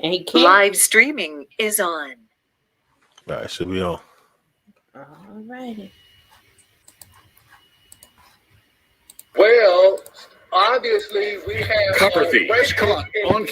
And he can't. Live streaming is on. All right, should be on. All righty. Well, obviously we have Cover thieves caught on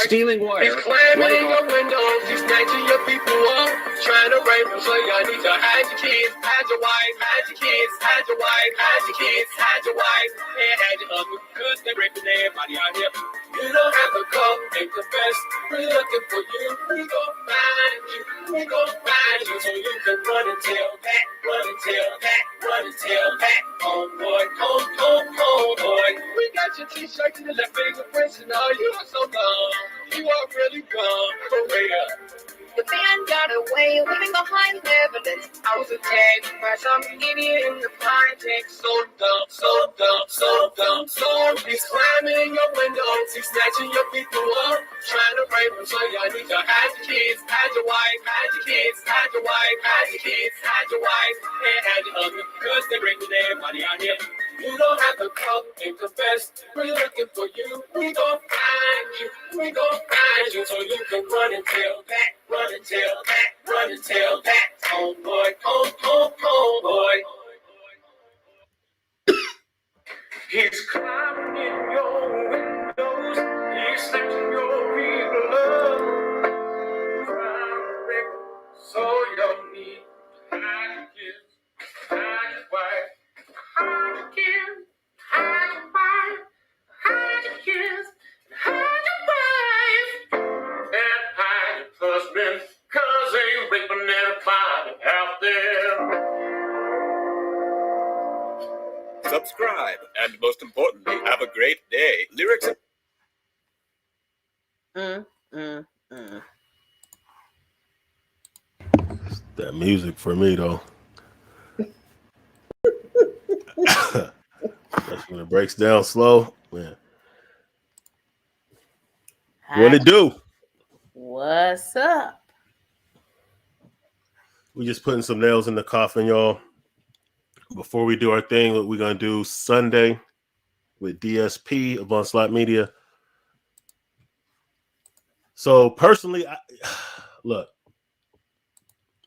stealing wire. He's climbing in your windows, he's snatching your people up, trying to rape them. So y'all need to hide your kids, hide your wife, hide your kids, hide your wife, hide your kids, hide your wife, and hide your husband, cause they're raping everybody out here. You don't have to come and confess. We're looking for you. We gon' find you. We gon' find you so you can run and tell that, run and tell that, run and tell that. Oh boy, oh boy. We got your t-shirt and the left fingerprints and all. You are so dumb. You are really dumb. For real. The man got away, leaving behind evidence. I was attacked by some idiot in the project. So dumb, so dumb, so dumb, so dumb. He's climbing in your windows, he's snatching your people up, trying to rape them. So y'all need to hide your kids, hide your wife, hide your kids, hide your wife, hide your kids, hide your wife, and hide your husband, cause they're raping everybody out here. You don't have to come and confess. We're looking for you. We gon' find you. We gon' find you so you can run and tell that, run and tell that, run and tell that. Oh boy, oh boy. He's climbing in your windows. He's snatching your people up. Trying to break so you need hide your kids, hide your wife, hide your kids, hide your wife, hide your kids, hide your wife, and hide your husband, cause they raping everybody out there. Subscribe, and most importantly, have a great day. Lyrics. That music for me though. Especially when it breaks down slow, man. What it do? What's up? We just putting some nails in the coffin, y'all. Before we do our thing, what we're gonna do Sunday with DSP of Onslaught Media. So personally, look,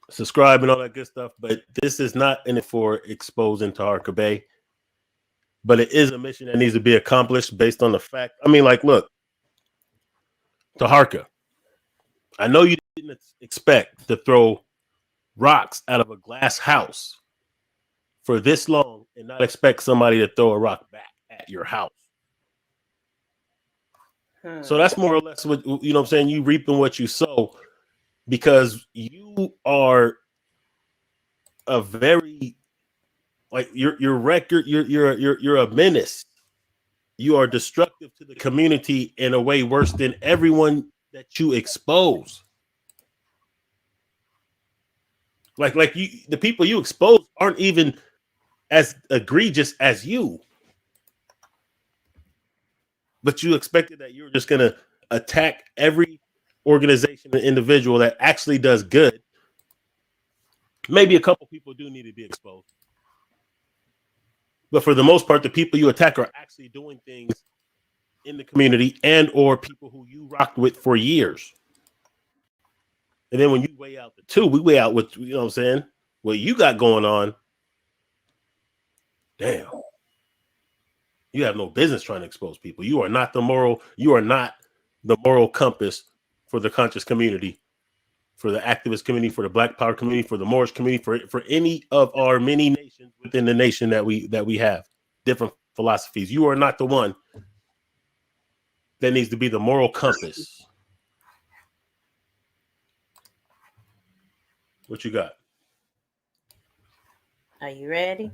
subscribe and all that good stuff, but this is not in it for exposing Taharka Bay. But it is a mission that needs to be accomplished based on the fact. I mean, like, look, Taharka, I know you didn't expect to throw rocks out of a glass house for this long and not expect somebody to throw a rock back at your house. So that's more or less what, you know what I'm saying? You reaping what you sow, because you are a very, like, your record, you're a menace. You are destructive to the community in a way worse than everyone that you expose. Like you, the people you expose aren't even as egregious as you. But you expected that you were just going to attack every organization and individual that actually does good. Maybe a couple people do need to be exposed. But for the most part, the people you attack are actually doing things in the community and or people who you rocked with for years. And then when you weigh out the two, we weigh out what, you know what I'm saying, what you got going on. Damn. You have no business trying to expose people. You are not the moral compass for the conscious community, for the activist community, for the Black Power community, for the Moorish community, for any of our many nations within the nation that we have different philosophies. You are not the one that needs to be the moral compass. What you got? Are you ready?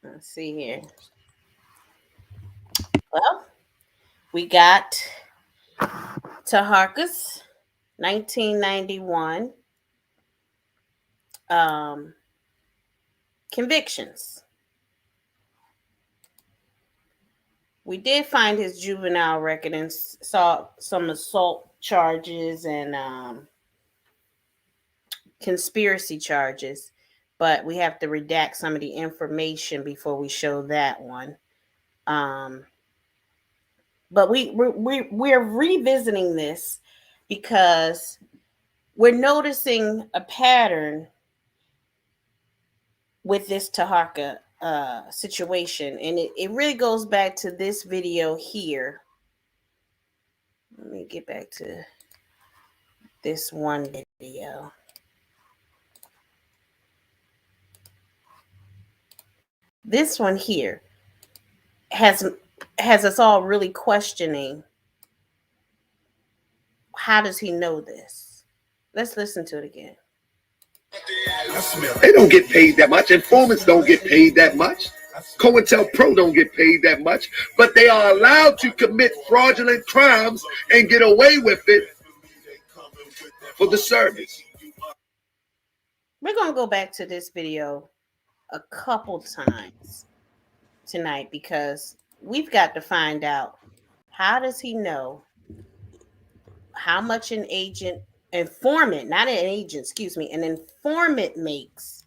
Let's see here. Well, we got Taharka's 1991 convictions. We did find his juvenile record and saw some assault charges and conspiracy charges, but we have to redact some of the information before we show that one. But we're revisiting this because we're noticing a pattern with this Taharka situation, and it really goes back to this video here. Let me get back to this one video. This one here has us all really questioning, how does he know this? Let's listen to it again. They don't get paid that much. Informants don't get paid that much. COINTELPRO don't get paid that much. But they are allowed to commit fraudulent crimes and get away with it for the service. We're going to go back to this video a couple times tonight because we've got to find out, how does he know how much an informant, not an agent, excuse me, an informant makes,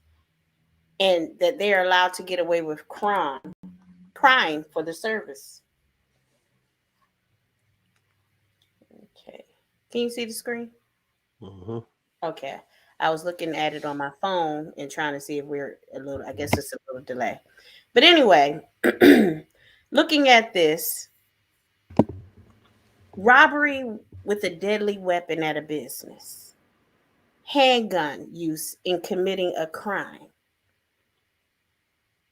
and that they are allowed to get away with crime for the service. Okay. Can you see the screen? Mm-hmm. Okay. I was looking at it on my phone and trying to see if we're I guess it's a little delay. But anyway, looking at this, robbery with a deadly weapon at a business, handgun use in committing a crime,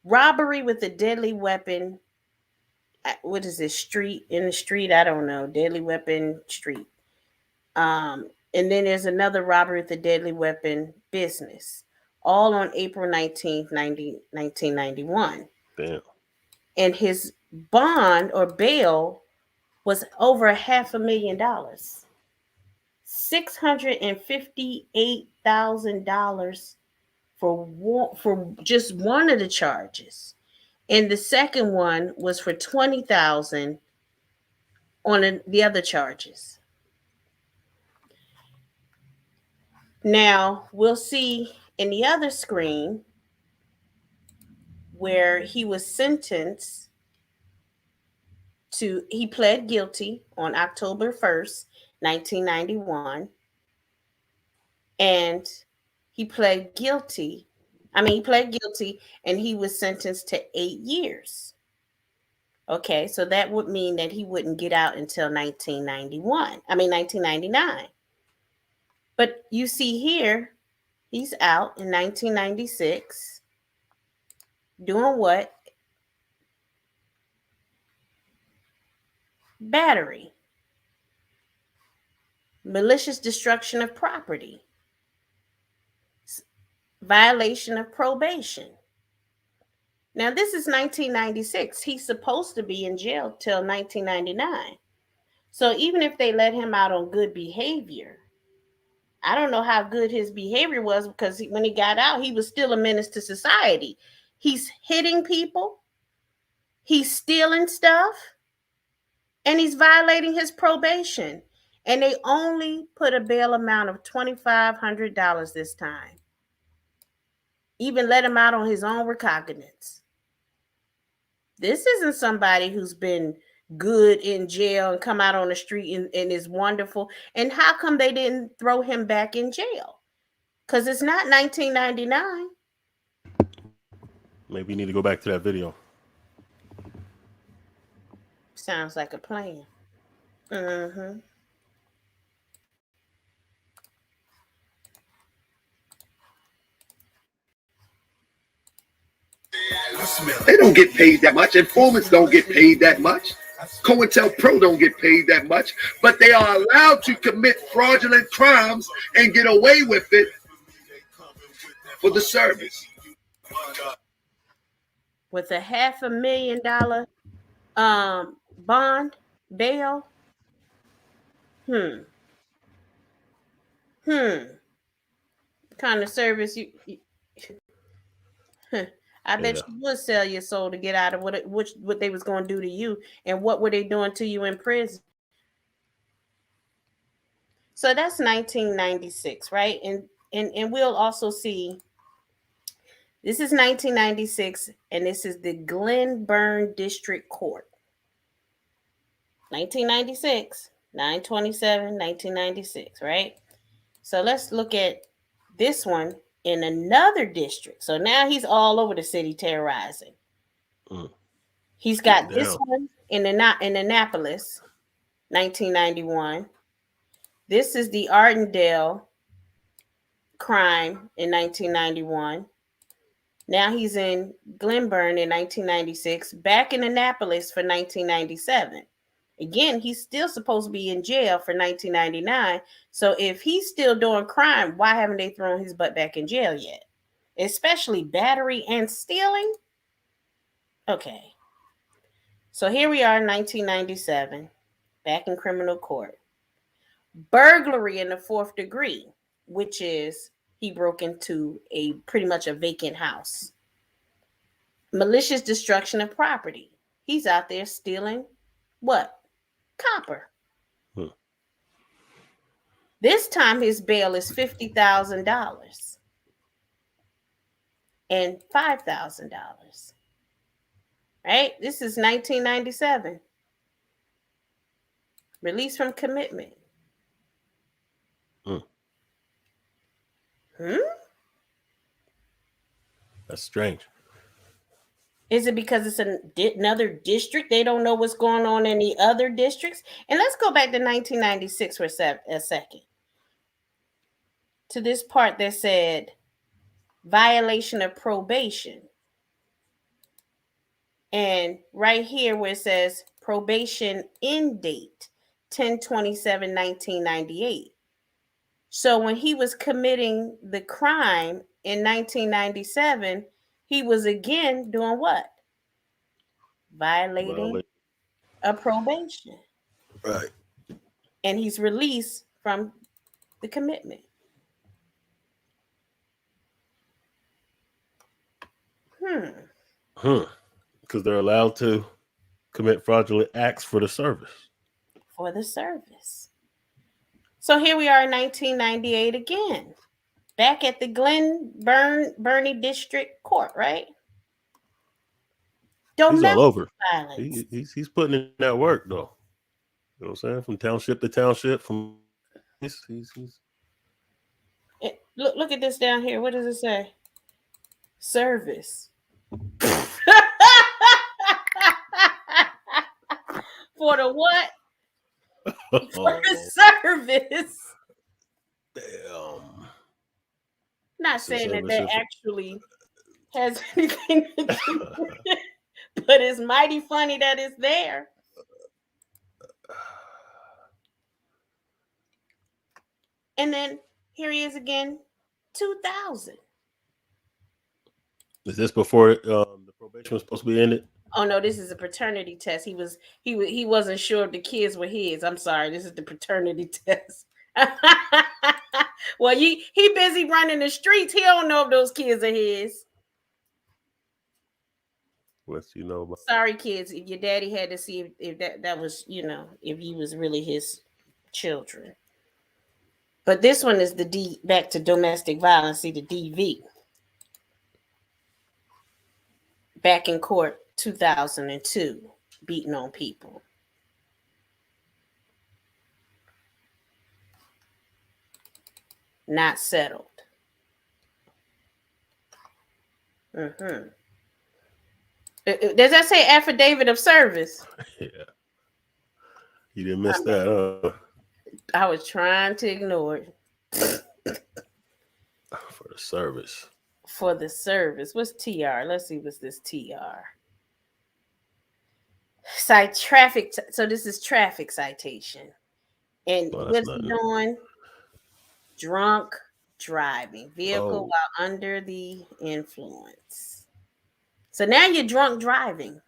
robbery with a deadly weapon. What is this, in the street? I don't know. Deadly weapon street. And then there's another robbery with a deadly weapon business, all on April 19th, 1991. Damn. And his bond or bail was over $500,000, $658,000 for just one of the charges, and the second one was for $20,000 on the other charges. Now we'll see in the other screen where he was sentenced to, he pled guilty on October 1st, 1991. And he pled guilty and he was sentenced to 8 years. Okay, so that would mean that he wouldn't get out until 1999. But you see here, he's out in 1996. Doing what? Battery. Malicious destruction of property. Violation of probation. Now, this is 1996. He's supposed to be in jail till 1999. So even if they let him out on good behavior, I don't know how good his behavior was, because when he got out, he was still a menace to society. He's hitting people, he's stealing stuff, and he's violating his probation. And they only put a bail amount of $2,500 this time. Even let him out on his own recognizance. This isn't somebody who's been good in jail and come out on the street and is wonderful. And how come they didn't throw him back in jail? Because it's not 1999. Maybe you need to go back to that video. Sounds like a plan. Mm-hmm. They don't get paid that much. Informants don't get paid that much. COINTELPRO don't get paid that much. But they are allowed to commit fraudulent crimes and get away with it for the service. With a $500,000 bond, bail. Kind of service you I bet you would sell your soul to get out of what they was going to do to you, and what were they doing to you in prison. So that's 1996, right? And we'll also see, this is 1996, and this is the Glen Burn District Court. 1996. 9/27, 1996, right? So let's look at this one in another district. So now he's all over the city terrorizing. He's got this one in Annapolis, 1991. This is the Ardendale crime in 1991. Now he's in Glenburn in 1996, back in Annapolis for 1997. Again, he's still supposed to be in jail for 1999. So if he's still doing crime, why haven't they thrown his butt back in jail yet? Especially battery and stealing? Okay. So here we are in 1997, back in criminal court. Burglary in the 4th degree, which is he broke into a pretty much a vacant house. Malicious destruction of property. He's out there stealing what? Copper. This time his bail is $50,000 and $5,000. Right? This is 1997. Release from commitment. That's strange. Is it because it's another district? They don't know what's going on in the other districts? And let's go back to 1996 for a second. To this part that said violation of probation. And right here where it says probation end date, 10/27/1998. So when he was committing the crime in 1997, he was again doing what? Violating a probation. Right. And he's released from the commitment. Because they're allowed to commit fraudulent acts for the service. For the service. So here we are in 1998 again. Back at the Glenburn District Court, right? He's all over. Violence. He's putting in that work, though. You know what I'm saying? From township to township. He's... Look at this down here. What does it say? Service. For the what? For the service. Damn. Not saying that actually has anything to do with it, but it's mighty funny that it's there. And then here he is again, 2000. Is this before the probation was supposed to be ended? Oh no, this is a paternity test. He wasn't sure if the kids were his. I'm sorry, this is the paternity test. Well, he busy running the streets. He don't know if those kids are his. What you know about? Sorry, kids. If your daddy had to see if that was, if he was really his children. But this one is the back to domestic violence. See the DV. Back in court, 2002, beating on people. Not settled. Does that say affidavit of service? Yeah. You didn't miss that, huh? I was trying to ignore it. For the service. For the service. What's TR? Let's see what's this TR. Traffic. So this is traffic citation. And what's he doing? Drunk driving. Vehicle while under the influence. So now you're drunk driving.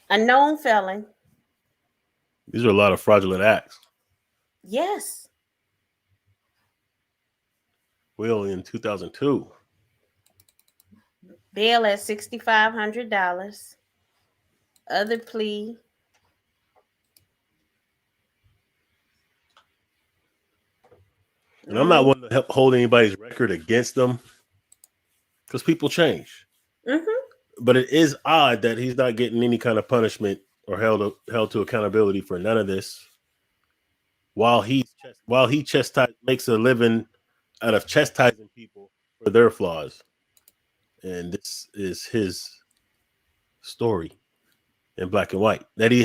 A known felon. These are a lot of fraudulent acts. Yes. Well, in 2002. Bail at $6,500. Other plea. And I'm not one to help hold anybody's record against them because people change. But it is odd that he's not getting any kind of punishment or held to accountability for none of this. while he makes a living out of chastising people for their flaws. And this is his story in black and white that he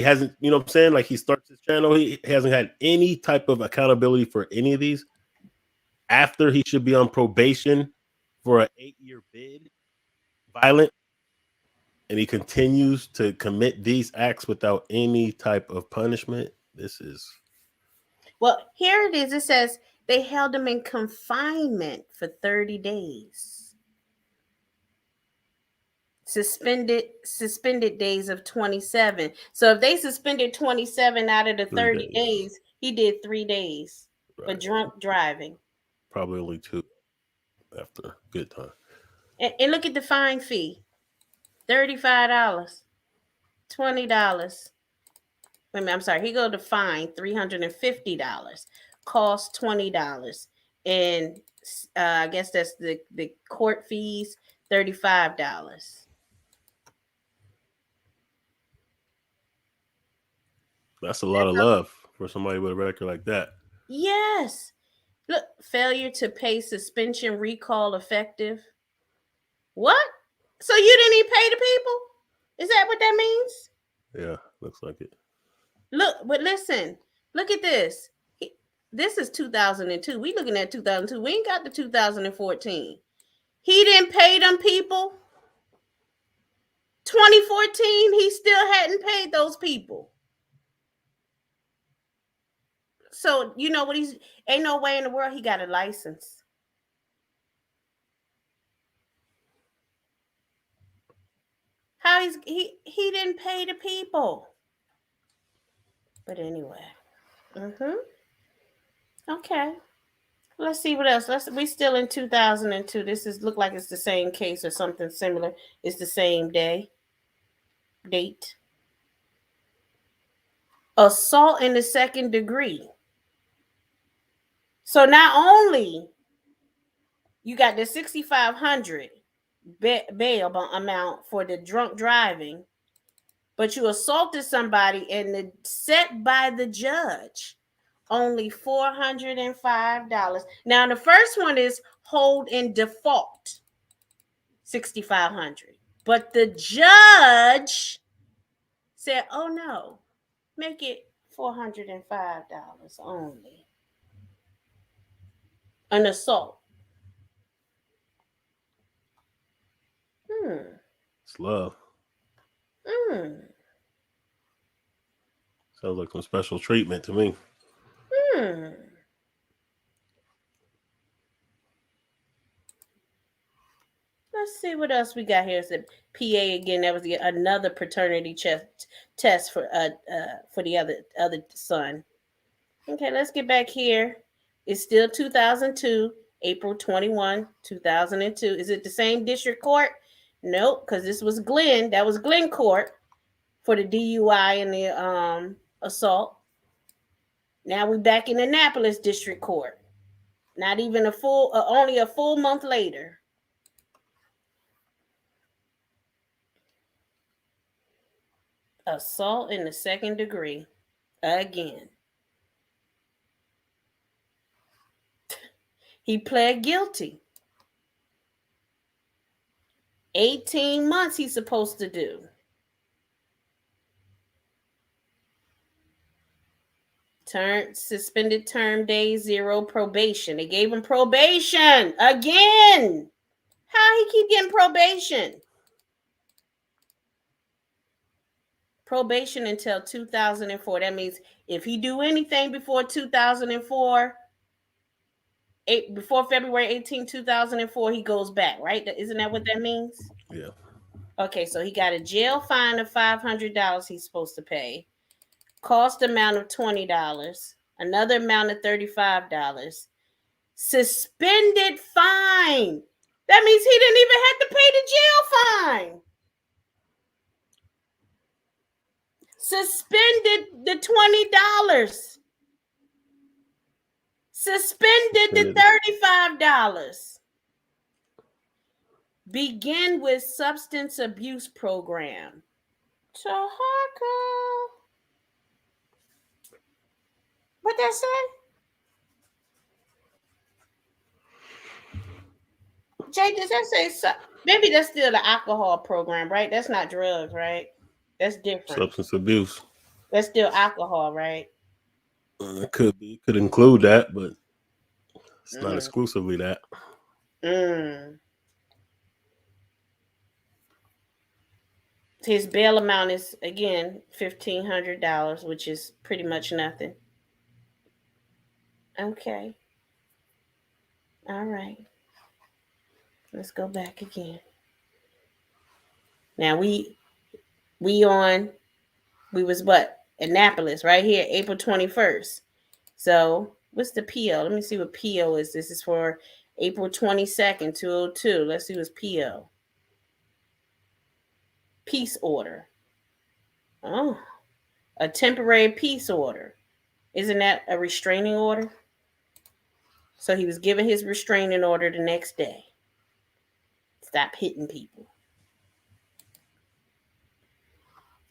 hasn't, you know what I'm saying? Like, he starts his channel, he hasn't had any type of accountability for any of these. After he should be on probation for an 8-year bid, violent, and he continues to commit these acts without any type of punishment. This is, well, here it is. It says they held him in confinement for 30 days. Suspended days of 27. So if they suspended 27 out of the 30 days, he did 3 days for drunk driving. Probably only 2 after good time. And look at the fine fee. $35, $20. Wait a minute, I'm sorry. He go to fine $350, cost $20, and I guess that's the court fees, $35. That's a lot of love for somebody with a record like that. Yes. Look, failure to pay suspension recall effective. What? So you didn't even pay the people? Is that what that means? Yeah, looks like it. Look, but listen, look at this. This is 2002. We looking at 2002. We ain't got the 2014. He didn't pay them people. 2014, he still hadn't paid those people. So you know what? Ain't no way in the world he got a license. How he didn't pay the people. But anyway. Okay. Let's see what else. We still in 2002. This look like it's the same case or something similar. It's the same date. Assault in the second degree. So not only you got the $6,500 bail amount for the drunk driving, but you assaulted somebody and set by the judge only $405. Now the first one is hold in default, $6,500, but the judge said, "Oh no, make it $405 only." An assault. It's love. Sounds like some special treatment to me. Let's see what else we got here. It's a PA again. That was another paternity test for the other son. Okay, let's get back here. It's still 2002, April 21, 2002. Is it the same district court? Nope, because this was Glenn. That was Glenn Court for the DUI and the assault. Now we're back in Annapolis District Court. Not even only a full month later. Assault in the second degree. Again. He pled guilty. 18 months he's supposed to do. Suspended term days, 0 probation. They gave him probation again. How he keep getting probation? Probation until 2004. That means if he do anything before 2004, before February 18, 2004, he goes back, right? Isn't that what that means? Yeah. Okay, so he got a jail fine of $500 he's supposed to pay. Cost amount of $20. Another amount of $35. Suspended fine. That means he didn't even have to pay the jail fine. Suspended the $20. Suspended the $35. Begin with substance abuse program. Taharka. But that say? Jay, does that say so? Maybe that's still the alcohol program, right? That's not drugs, right? That's different. Substance abuse. That's still alcohol, right? It could be. It could include that, but it's not Mm. exclusively that. Mm. His bail amount is again $1,500, which is pretty much nothing. Okay. All right. Let's go back again. Now we was what? Annapolis, right here, April 21st. So what's the PO? Let me see what PO is. This is for April 22nd, 202. Let's see what's PO. Peace order. Oh, a temporary peace order. Isn't that a restraining order? So he was given his restraining order the next day. Stop hitting people.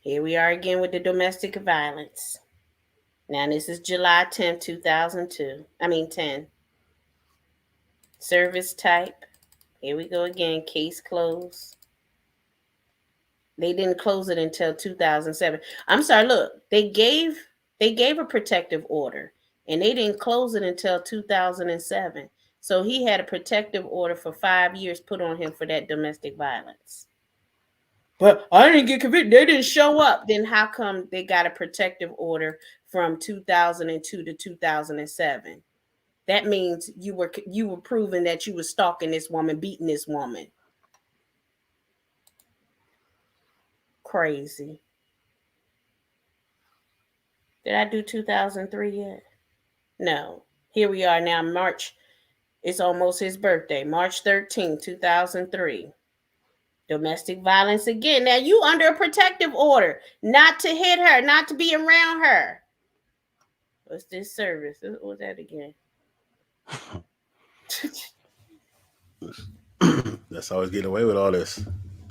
Here we are again with the domestic violence. Now this is July 10th, 2002. 10. Service type. Here we go again. Case closed. They didn't close it until 2007. I'm sorry, look, they gave a protective order and they didn't close it until 2007. So he had a protective order for 5 years put on him for that domestic violence. But I didn't get convicted. They didn't show up. Then how come they got a protective order from 2002 to 2007? That means you were proving that you were stalking this woman, beating this woman. Crazy. Did I do 2003 yet? No. Here we are now, March. It's almost his birthday, March 13, 2003. Domestic violence again. Now you under a protective order, not to hit her, not to be around her. What's this service? What was that again? That's how he's getting away with all this.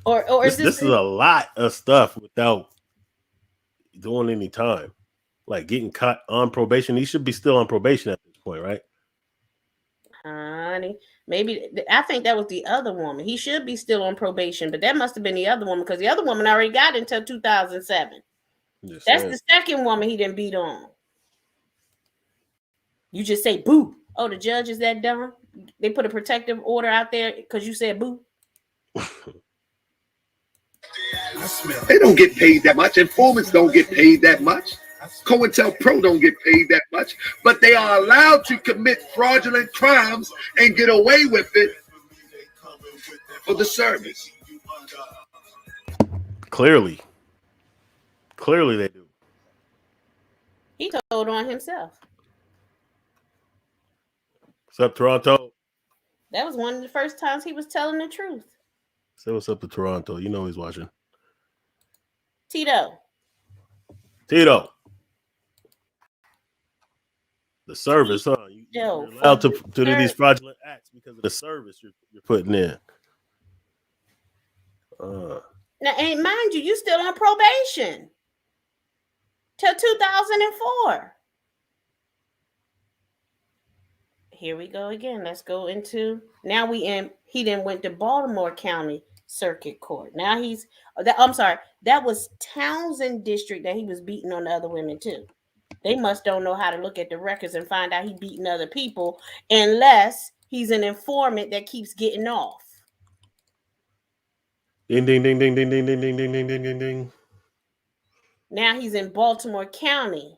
Or this is a lot of stuff without doing any time. Like getting caught on probation. He should be still on probation at this point, right? Honey, maybe I think that was the other woman. He should be still on probation, but that must have been the other woman because the other woman already got it until 2007. That's the second woman he didn't beat on. You just say boo. Oh, the judge is that dumb? They put a protective order out there because you said boo. They don't get paid that much. Informants don't get paid that much. COINTELPRO don't get paid that much, but they are allowed to commit fraudulent crimes and get away with it for the service. Clearly they do. He told on himself. What's up, Toronto? That was one of the first times he was telling the truth. Say what's up to Toronto. You know he's watching. Tido. The service, huh? You're allowed to do these fraudulent acts because of the service you're putting in. Now, and mind you still on probation till 2004. Here we go again. Let's go into now. He then went to Baltimore County Circuit Court. Now that was Townsend District that he was beating on the other women too. They must don't know how to look at the records and find out he beating other people unless he's an informant that keeps getting off. Ding, ding, ding, ding, ding, ding, ding, ding, ding, ding, ding, ding, ding. Now he's in Baltimore County.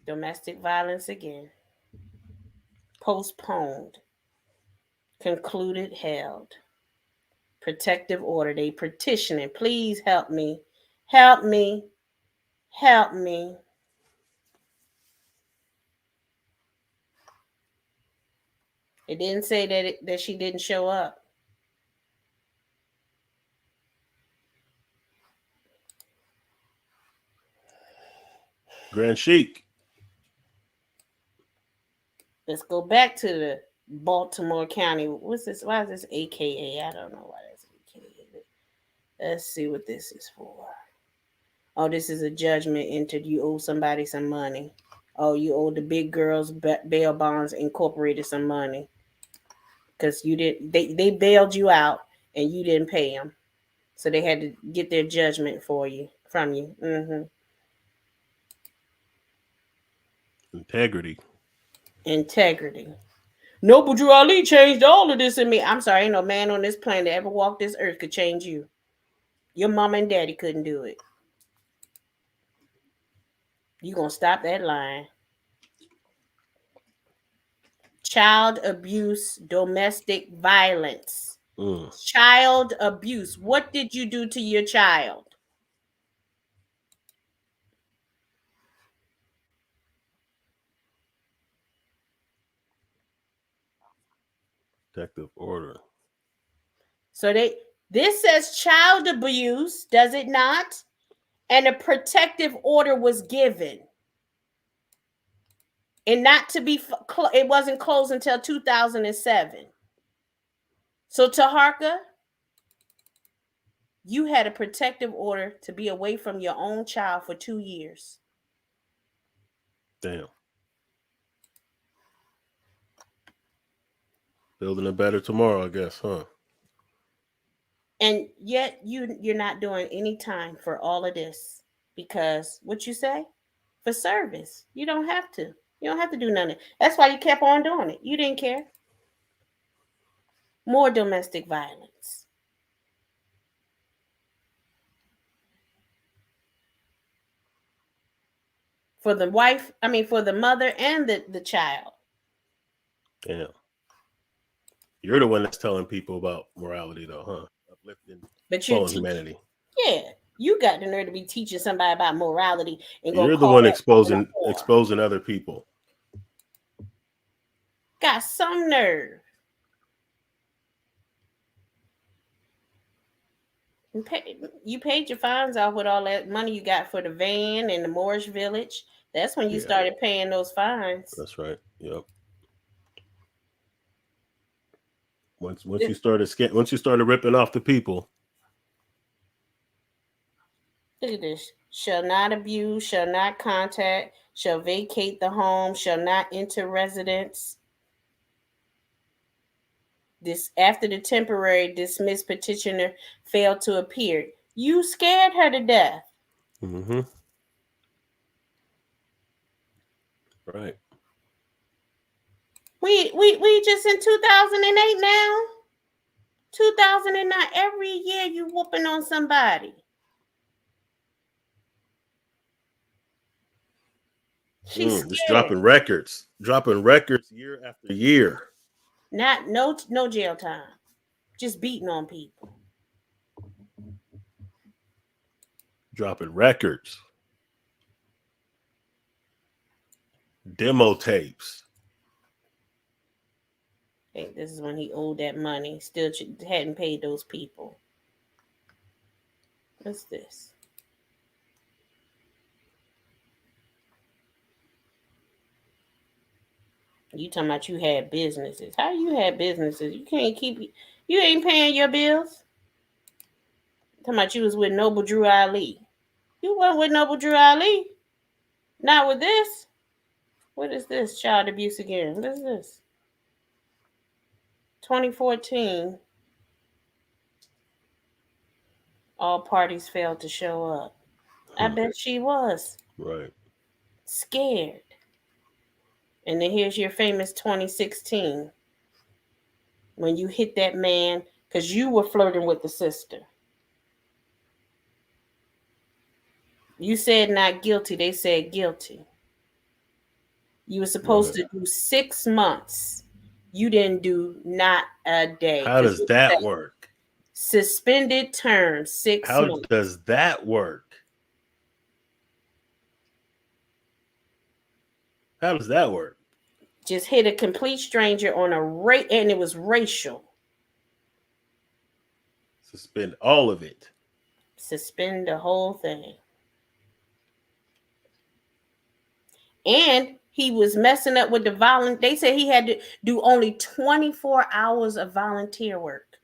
Domestic violence again. Postponed. Concluded, held. Protective order. They petitioning. Please help me. Help me. Help me. It didn't say that she didn't show up. Grand Chic. Let's go back to the Baltimore County. What's this? Why is this AKA? I don't know why that's AKA. Let's see what this is for. Oh, this is a judgment entered. You owe somebody some money. Oh, you owe the big girls bail bonds incorporated some money because you did. They bailed you out and you didn't pay them, so they had to get their judgment for you from you. Integrity. Integrity. Noble Drew Ali changed all of this in me. I'm sorry, ain't no man on this planet that ever walked this earth could change you. Your mama and daddy couldn't do it. You gonna stop that line. Child abuse, domestic violence. Child abuse. What did you do to your child? Protective order. So this says child abuse, does it not? And a protective order was given. And not to be, it wasn't closed until 2007. So Taharka, you had a protective order to be away from your own child for 2 years. Damn. Building a better tomorrow, I guess, huh? And yet you're not doing any time for all of this because what you say? For service. You don't have to. You don't have to do nothing. That's why you kept on doing it. You didn't care. More domestic violence. For the wife, for the mother and the child. Damn. You're the one that's telling people about morality, though, huh? Uplifting, but you're humanity. Yeah, you got the nerve to be teaching somebody about morality and you're the one exposing other people. Got some nerve. You paid your fines off with all that money you got for the van and the Moorish village. That's when you started paying those fines. That's right. Yep. Once you started ripping off the people. Look at this. Shall not abuse, shall not contact, shall vacate the home, shall not enter residence. This after the temporary dismissed petitioner failed to appear. You scared her to death. Mm-hmm. Right. We just in 2008 now. 2009. Every year you whooping on somebody. She's scared. Just dropping records year after year. No jail time. Just beating on people. Dropping records. Demo tapes. Hey, this is when he owed that money. Still hadn't paid those people. What's this? You talking about you had businesses. How you had businesses? You can't you ain't paying your bills. Talking about you was with Noble Drew Ali. You weren't with Noble Drew Ali. Not with this. What is this? Child abuse again. What is this? 2014. All parties failed to show up. I bet she was. Right. Scared. And then here's your famous 2016. When you hit that man because you were flirting with the sister. You said not guilty. They said guilty. You were supposed to do 6 months. You didn't do not a day. How does that work? Suspended term, 6 months. How does that work? How does that work? Just hit a complete stranger on and it was racial. Suspend all of it. Suspend the whole thing. And he was messing up with the They said he had to do only 24 hours of volunteer work.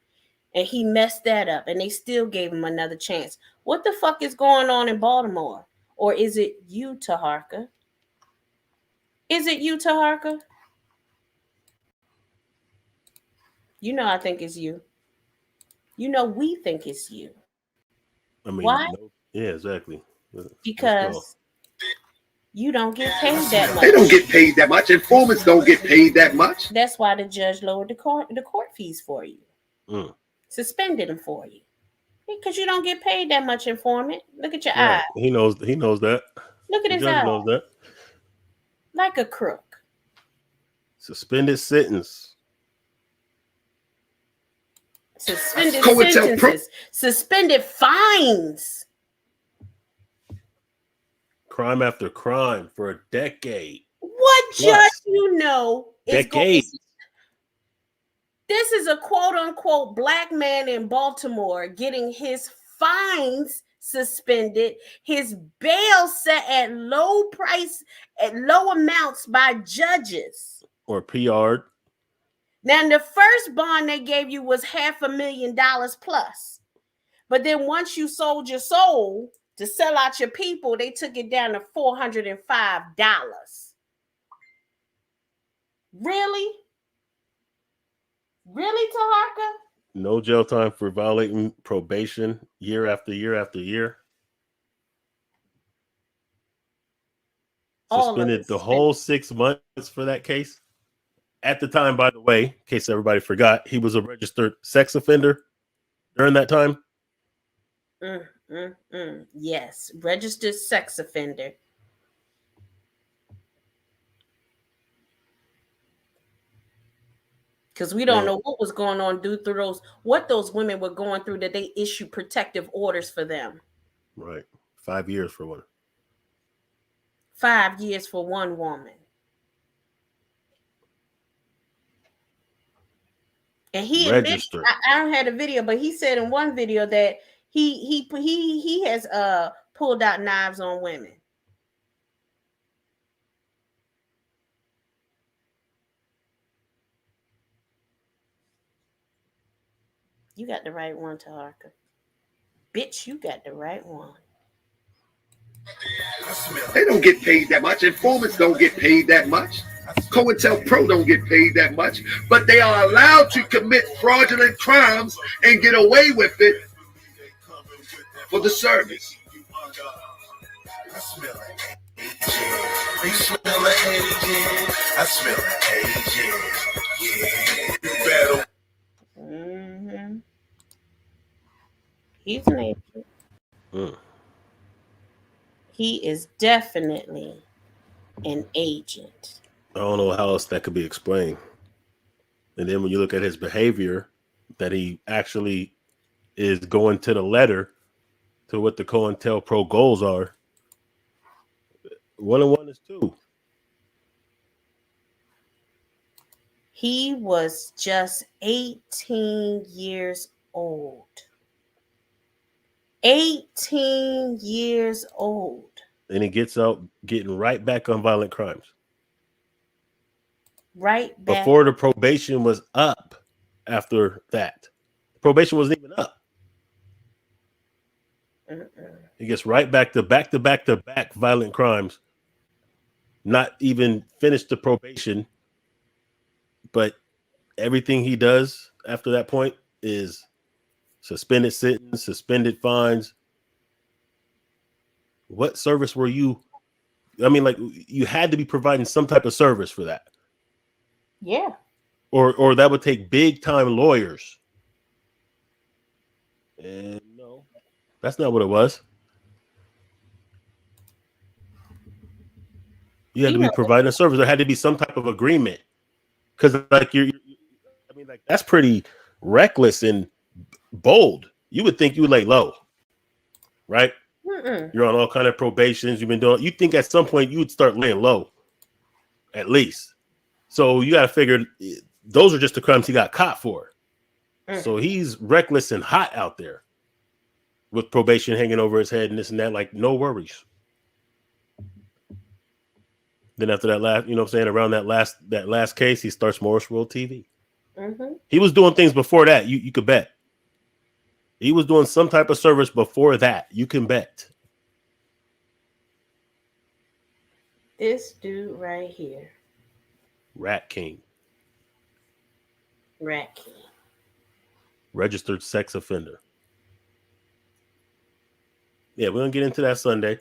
And he messed that up. And they still gave him another chance. What the fuck is going on in Baltimore? Or is it you, Taharka? Is it you, Taharka? You know I think it's you. You know we think it's you. I mean, Why? no, yeah, exactly. Because you don't get paid that much. They don't get paid that much. Informants don't get paid that much. That's why the judge lowered the court fees for you. Suspended them for you. Because you don't get paid that much, informant. Look at your eye. He knows that. Look at The his judge eye. knows that. Like a crook. Suspended sentence. Suspended sentences. Suspended fines. Crime after crime for a decade. What judge you know is decade? This is a quote unquote black man in Baltimore getting his fines suspended, his bail set at low amounts by judges. Or PR'd. Now, the first bond they gave you was $500,000 plus. But then once you sold your soul to sell out your people, they took it down to $405. Really? Really, Taharka? No jail time for violating probation year after year after year. Suspended the whole 6 months for that case. At the time, by the way, in case everybody forgot, he was a registered sex offender during that time. Yes, registered sex offender. Because we don't know what was going on through what those women were going through that they issue protective orders for them. Right. 5 years for one. 5 years for one woman. And he admitted, I don't have a video, but he said in one video that he has pulled out knives on women. You got the right one, Taharka. Bitch, you got the right one. They don't get paid that much. Informants don't get paid that much. COINTELPRO don't get paid that much. But they are allowed to commit fraudulent crimes and get away with it for the service. I smell like agent. I smell like agent. Yeah. He's an agent. He is definitely an agent. I don't know how else that could be explained. And then when you look at his behavior, that he actually is going to the letter to what the COINTELPRO goals are. 1 and 1 is 2. He was just 18 years old. 18 years old. And he gets out getting right back on violent crimes. Right back. Before the probation was up after that. Probation wasn't even up. He gets right back to back violent crimes. Not even finished the probation. But everything he does after that point is suspended sentence, suspended fines. What service were you? I mean, like, you had to be providing some type of service for that. Yeah. Or that would take big time lawyers. And no, that's not what it was. You had to be providing a service. There had to be some type of agreement. Because, like, I mean, like, that's pretty reckless and bold. You would think you would lay low, right? You're on all kind of probations. You've been doing. You think at some point you would start laying low, at least. So you got to figure those are just the crimes he got caught for. So he's reckless and hot out there with probation hanging over his head and this and that. Like, no worries. Then after that last, you know what I'm saying, around that last case, he starts Morris World TV. He was doing things before that. You could bet. He was doing some type of service before that. You can bet. This dude right here. Rat King. Rat King. Registered sex offender. Yeah, we're going to get into that Sunday.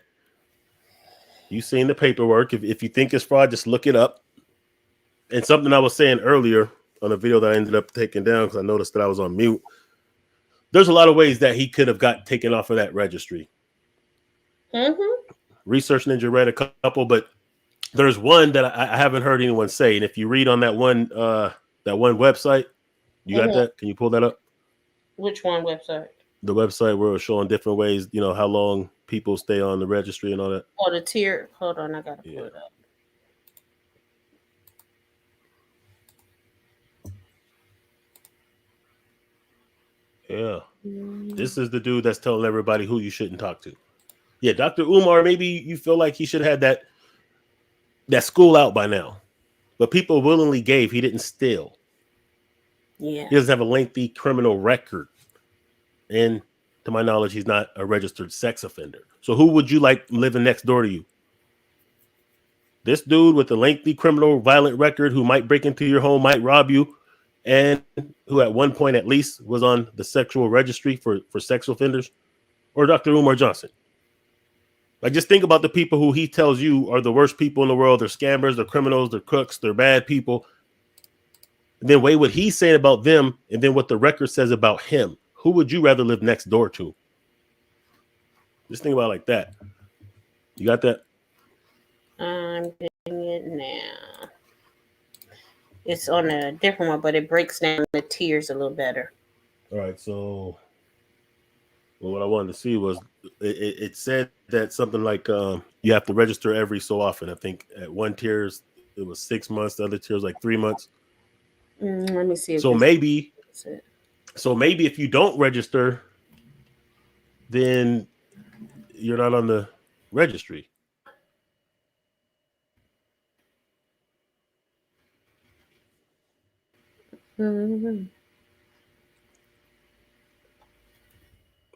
You seen the paperwork. If you think it's fraud, just look it up. And something I was saying earlier on a video that I ended up taking down because I noticed that I was on mute. There's a lot of ways that he could have got taken off of that registry. Mm-hmm. Research Ninja read a couple, but there's one that I haven't heard anyone say. And if you read on that one website, you got that? Can you pull that up? Which one website? The website where it's showing different ways, you know, how long people stay on the registry and all that. Oh, the tier. Hold on, I gotta pull it up. Yeah. This is the dude that's telling everybody who you shouldn't talk to. Yeah, Dr. Umar, maybe you feel like he should have had that school out by now. But people willingly gave. He didn't steal. Yeah. He doesn't have a lengthy criminal record. And to my knowledge, he's not a registered sex offender. So who would you like living next door to you? This dude with a lengthy criminal violent record who might break into your home, might rob you, and who at one point at least was on the sexual registry for sex offenders, or Dr. Umar Johnson? Like, just think about the people who he tells you are the worst people in the world. They're scammers, they're criminals, they're crooks, they're bad people. And then weigh what he's saying about them and then what the record says about him. Who would you rather live next door to? Just think about it like that. You got that? I'm getting it now. It's on a different one, but it breaks down the tiers a little better. All right, so what I wanted to see was it said that something like you have to register every so often. I think at one tier it was 6 months, the other tier was like 3 months. Let me see. So maybe if you don't register, then you're not on the registry. Mm-hmm.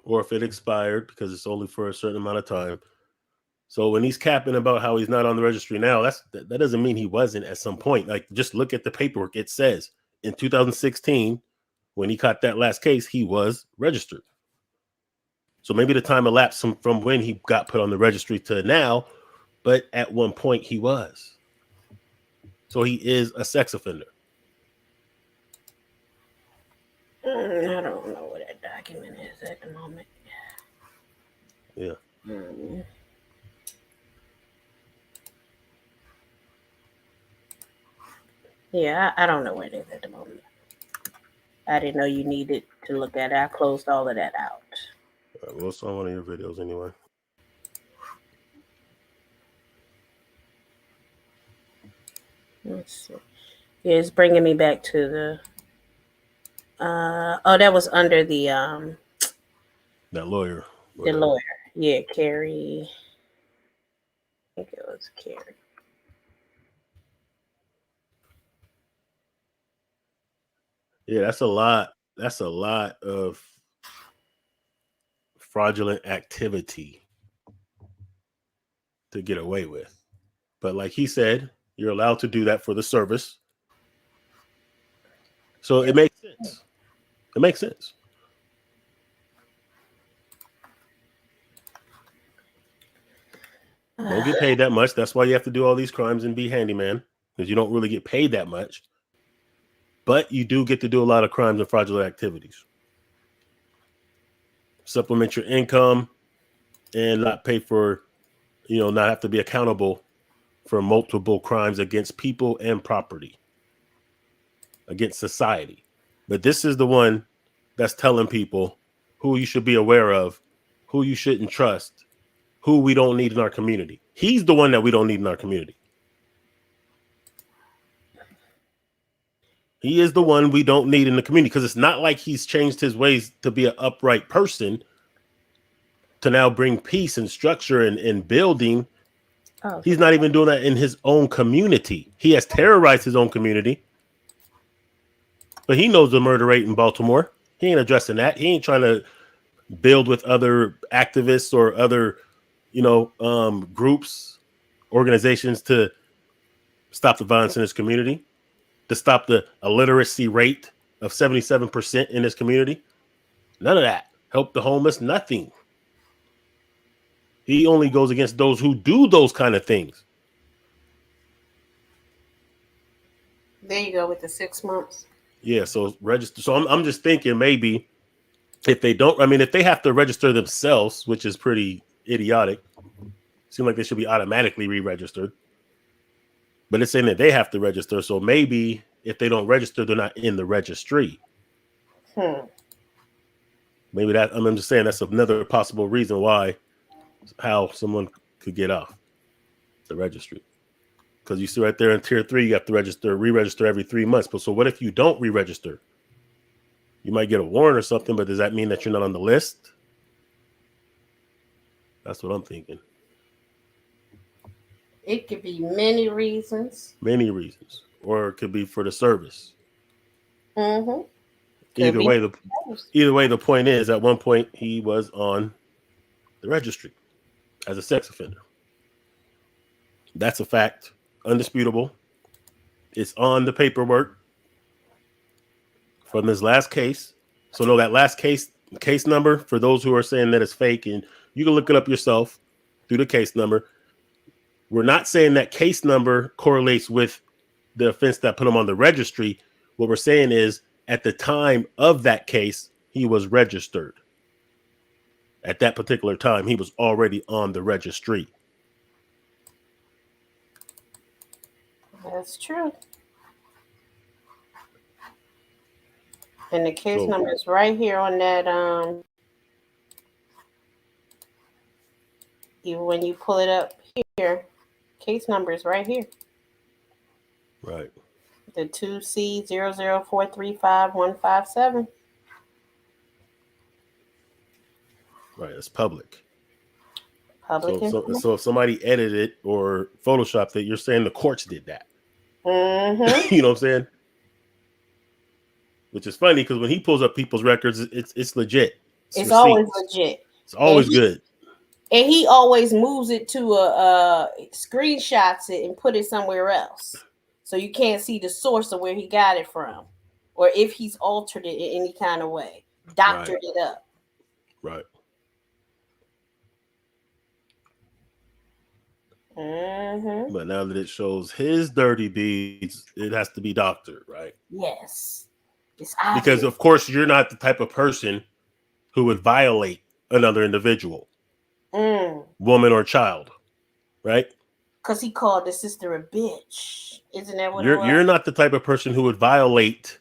Or if it expired, because it's only for a certain amount of time. So when he's capping about how he's not on the registry now, that doesn't mean he wasn't at some point. Like, just look at the paperwork. It says in 2016, when he caught that last case, he was registered. So maybe the time elapsed from when he got put on the registry to now, but at one point he was. So he is a sex offender. I don't know what that document is at the moment. Yeah. Yeah, I don't know what it is at the moment. I didn't know you needed to look at it. I closed all of that out. Well, it's on one of your videos anyway. Let's see. Yeah, it's bringing me back to the. That was under the that lawyer. The lawyer, yeah, Carrie. I think it was Carrie. Yeah, that's a lot. That's a lot of fraudulent activity to get away with. But like he said, you're allowed to do that for the service. So it makes sense. It makes sense. Don't get paid that much. That's why you have to do all these crimes and be handyman, because you don't really get paid that much. But you do get to do a lot of crimes and fraudulent activities. Supplement your income and not pay for, not have to be accountable for multiple crimes against people and property, against society. But this is the one that's telling people who you should be aware of, who you shouldn't trust, who we don't need in our community. He's the one that we don't need in our community. He is the one we don't need in the community, because it's not like he's changed his ways to be an upright person to now bring peace and structure and building. Oh. He's not even doing that in his own community. He has terrorized his own community. But he knows the murder rate in Baltimore. He ain't addressing that. He ain't trying to build with other activists or other, groups, organizations to stop the violence in this community, to stop the illiteracy rate of 77% in this community. None of that. Help the homeless, nothing. He only goes against those who do those kind of things. There you go with the 6 months. Yeah, so register. So I'm just thinking maybe if they don't, I mean, if they have to register themselves, which is pretty idiotic, seems like they should be automatically re-registered. But it's saying that they have to register. So maybe if they don't register, they're not in the registry. Maybe that, I'm just saying that's another possible reason why, how someone could get off the registry. Because you see right there in tier 3, you have to re-register every 3 months. But so what if you don't re-register? You might get a warrant or something, but does that mean that you're not on the list? That's what I'm thinking. It could be many reasons. Many reasons. Or it could be for the service. Mm-hmm. Either way, the point is, at one point, he was on the registry as a sex offender. That's a fact. Undisputable. It's on the paperwork from his last case. So no, that last case number, for those who are saying that it's fake, and you can look it up yourself through the case number. We're not saying that case number correlates with the offense that put him on the registry. What we're saying is at the time of that case, he was registered. At that particular time, he was already on the registry. That's true. And the case number is right here on that. When you pull it up here, case number is right here. Right. The 2C00435-157. Right. It's public. So if somebody edited it or photoshopped it, you're saying the courts did that. Mm-hmm. You know what I'm saying? Which is funny because when he pulls up people's records, it's legit. It's always legit. It's always good. And he always moves it to screenshots it and put it somewhere else. So you can't see the source of where he got it from. Or if he's altered it in any kind of way. Doctored it up. Right. Mm-hmm. But now that it shows his dirty deeds, it has to be doctored, right? Yes. It's because of course you're not the type of person who would violate another individual, woman or child, right? Because he called the sister a bitch. Isn't that what you're not the type of person who would violate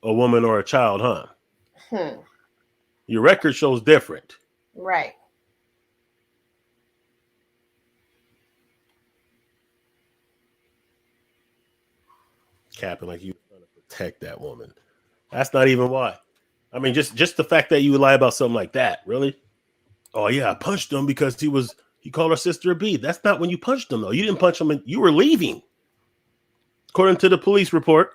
a woman or a child, huh? Your record shows different. Right. Capping like you were trying to protect that woman. That's not even why. I mean, just the fact that you would lie about something like that, really? Oh yeah, I punched him because he called our sister a B. That's not when you punched him though. You didn't punch him, you were leaving. According to the police report,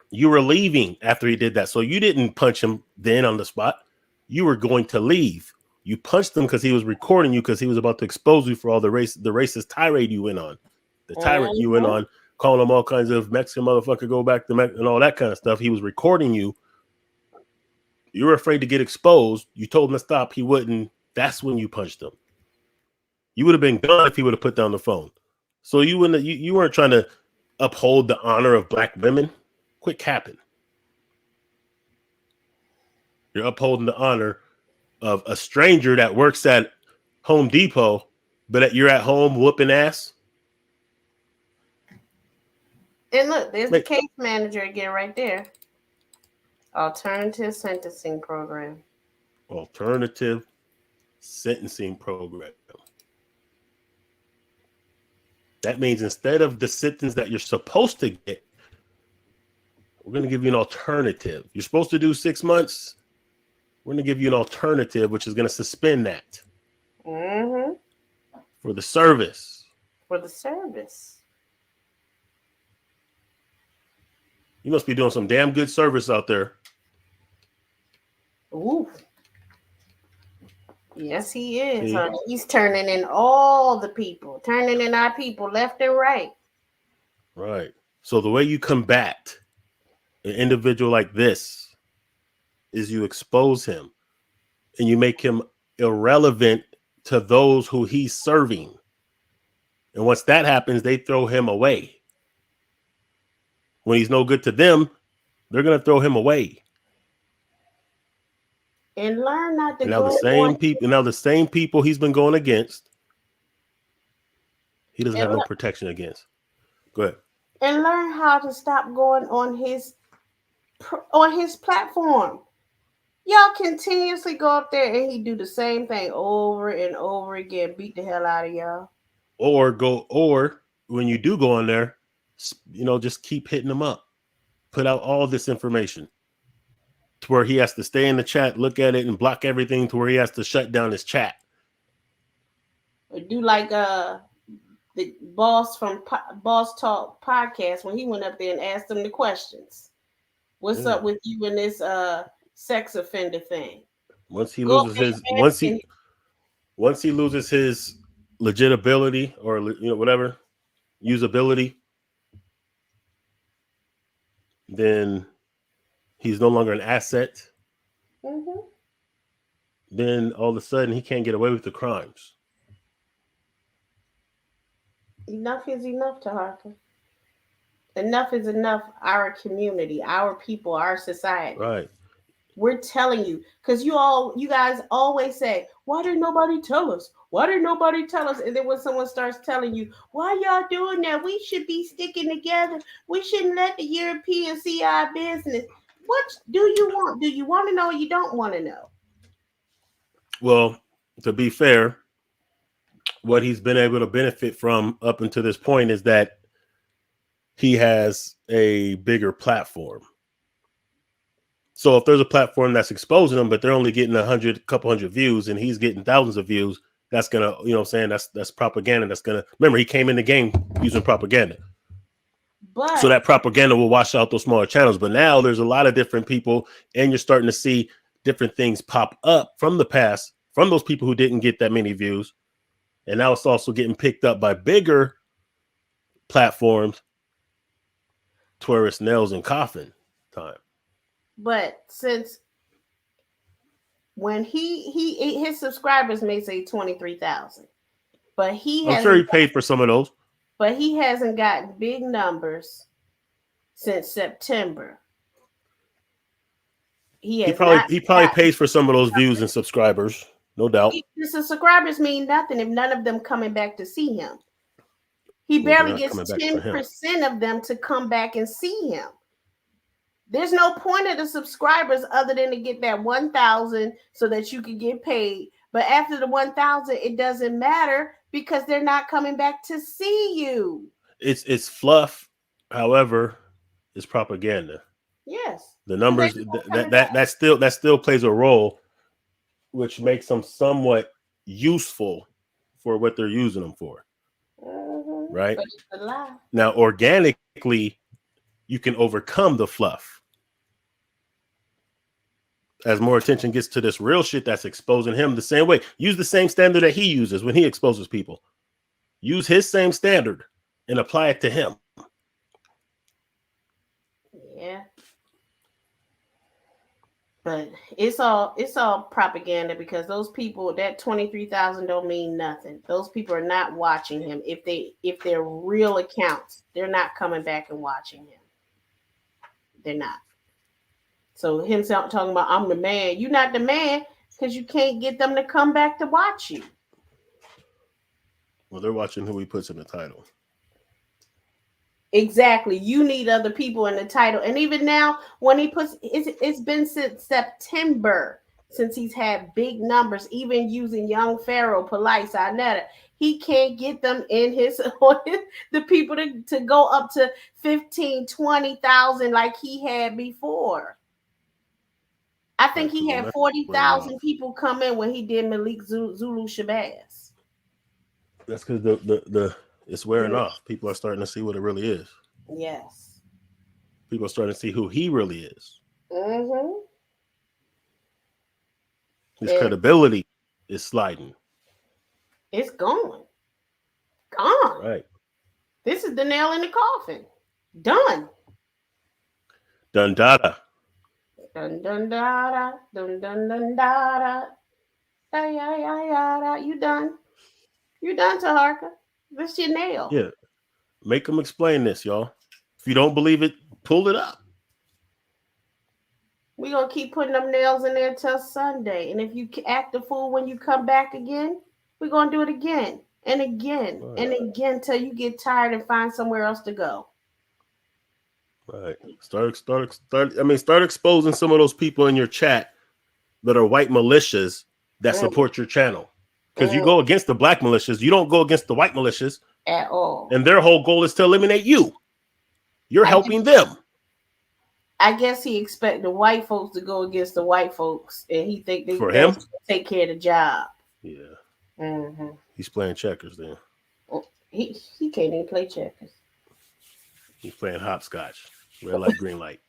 you were leaving after he did that. So you didn't punch him then on the spot. You were going to leave. You punched him because he was recording you because he was about to expose you for all the racist tirade you went on. The tirade you went on, calling him all kinds of Mexican motherfucker, go back to Mexico and all that kind of stuff. He was recording you. You were afraid to get exposed. You told him to stop. He wouldn't. That's when you punched him. You would have been gone if he would have put down the phone. So you wouldn't. You weren't trying to uphold the honor of black women. Quit capping. You're upholding the honor of a stranger that works at Home Depot, but you're at home whooping ass. And look, there's the case manager again right there. Alternative sentencing program. Alternative sentencing program. That means instead of the sentence that you're supposed to get, we're going to give you an alternative. You're supposed to do 6 months. We're going to give you an alternative, which is going to suspend that. Mm-hmm. For the service. For the service. You must be doing some damn good service out there. Ooh. Yes, he is. See? He's turning in all the people, turning in our people left and right. Right. So the way you combat an individual like this is you expose him and you make him irrelevant to those who he's serving. And once that happens, they throw him away. When he's no good to them, they're going to throw him away. And learn not to And now go the same people he's been going against, he doesn't and, have no protection against. Go ahead. and learn how to stop going on his platform. Y'all continuously go up there and he do the same thing over and over again, beat the hell out of y'all. Or when you do go on there, just keep hitting him up. Put out all this information to where he has to stay in the chat, look at it, and block everything to where he has to shut down his chat. Or do like the boss from Boss Talk podcast when he went up there and asked them the questions. What's up with you and this sex offender thing? Once he loses his legitibility or whatever usability, then he's no longer an asset. Mm-hmm. Then all of a sudden he can't get away with the crimes. Enough is enough, Taharka. Enough is enough. Our community, our people, our society. Right. We're telling you, because you guys always say, why did nobody tell us? Why did nobody tell us? And then when someone starts telling you, why y'all doing that? We should be sticking together. We shouldn't let the Europeans see our business. What do you want? Do you want to know or you don't want to know? Well, to be fair, what he's been able to benefit from up until this point is that he has a bigger platform. So if there's a platform that's exposing him, but they're only getting couple hundred views, and he's getting thousands of views, that's gonna, that's propaganda. That's gonna, remember, he came in the game using propaganda. But so that propaganda will wash out those smaller channels. But now there's a lot of different people, and you're starting to see different things pop up from the past from those people who didn't get that many views. And now it's also getting picked up by bigger platforms to where it's nails and coffin time. But since when his subscribers may say 23,000, but I'm sure he paid for some of those. But he hasn't gotten big numbers since September. He probably pays for some of those views and subscribers, no doubt. The subscribers mean nothing if none of them coming back to see him. He barely gets 10% of them to come back and see him. There's no point of the subscribers other than to get that 1,000 so that you can get paid. But after the 1,000, it doesn't matter because they're not coming back to see you. It's fluff. However, it's propaganda. Yes. The numbers that still plays a role, which makes them somewhat useful for what they're using them for. Mm-hmm. Right? But it's a lie. Now, organically, you can overcome the fluff. As more attention gets to this real shit that's exposing him the same way. Use the same standard that he uses when he exposes people. Use his same standard and apply it to him. Yeah. But it's all propaganda because those people, that 23,000 don't mean nothing. Those people are not watching him. If they're real accounts, they're not coming back and watching him. They're not. So him talking about I'm the man, you're not the man because you can't get them to come back to watch you. Well, they're watching who he puts in the title. Exactly. You need other people in the title. And even now, when he puts it's been since September since he's had big numbers, even using Young Pharaoh, Polite, Sinetta. He can't get them in the people to go up to 15, 20,000 like he had before. I think he had 40,000 people come in when he did Malik Zulu Shabazz. That's because the it's wearing off. People are starting to see what it really is. Yes. People are starting to see who he really is. Mm-hmm. His credibility is sliding. It's gone. Gone. Right. This is the nail in the coffin. Done. Dun dada. Dun dun da da. Dun dun dun da da. Da ya ya ya da. You done. You done, Taharka. This your nail. Yeah. Make them explain this, y'all. If you don't believe it, pull it up. We're going to keep putting them nails in there till Sunday. And if you act a fool when you come back again, we're going to do it again and again and again till you get tired and find somewhere else to go. Right. Start exposing some of those people in your chat that are white militias that support your channel. Because you go against the black militias. You don't go against the white militias. At all. And their whole goal is to eliminate you. You're helping them. I guess he expect the white folks to go against the white folks, and he think they for him take care of the job. Yeah, mm-hmm. He's playing checkers then. He can't even play checkers. He's playing hopscotch, red light, green light.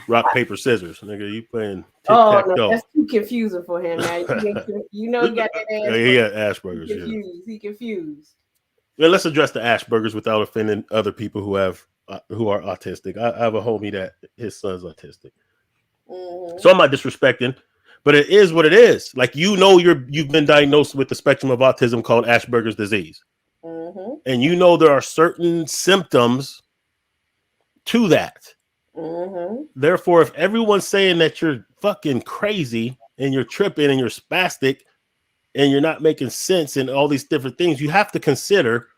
Rock, paper, scissors, nigga. You playing tic-tac-toe. No, that's too confusing for him, man. You know he got that Asperger's. Yeah, he got Asperger's. He confused. Well, let's address the Asperger's without offending other people who are autistic. I have a homie that his son's autistic. Mm-hmm. So I'm not disrespecting, but it is what it is. Like, you've been diagnosed with the spectrum of autism called Asperger's disease. Mm-hmm. And there are certain symptoms to that. Mm-hmm. Therefore, if everyone's saying that you're fucking crazy and you're tripping and you're spastic and you're not making sense and all these different things, you have to consider.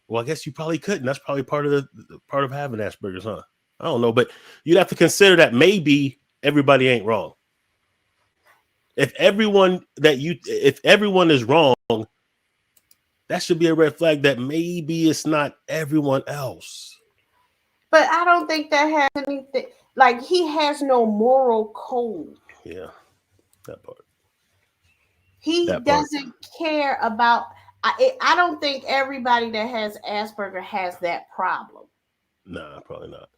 Well, I guess you probably couldn't. That's probably part of having Asperger's, huh? I don't know, but you'd have to consider that maybe everybody ain't wrong. If everyone is wrong, that should be a red flag that maybe it's not everyone else. But I don't think that has anything. Like, he has no moral code. Yeah, that part. He doesn't care about. I don't think everybody that has Asperger has that problem. Nah, probably not.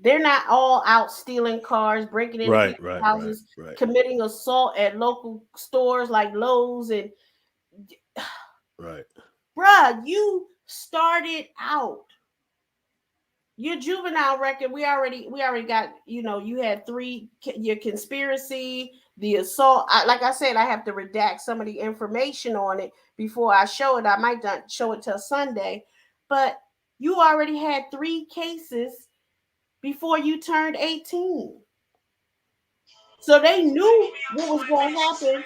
They're not all out stealing cars, breaking into people's houses, committing assault at local stores like Lowe's and. Right. Bruh, you started out. Your juvenile record, we already got, you had 3, your conspiracy, the assault. Like I said, I have to redact some of the information on it before I show it. I might not show it till Sunday, but you already had 3 cases before you turned 18. So they knew what was going to happen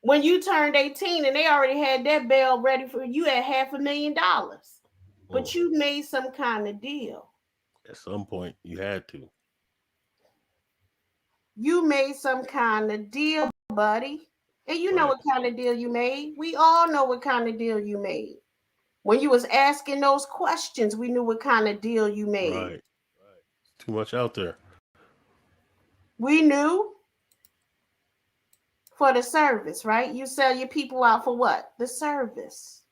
when you turned 18, and they already had that bail ready for you at $500,000. But you made some kind of deal. At some point, you had to. You made some kind of deal, buddy. And you know what kind of deal you made. We all know what kind of deal you made. When you was asking those questions, we knew what kind of deal you made. Right. Too much out there. We knew. For the service, right? You sell your people out for what? The service.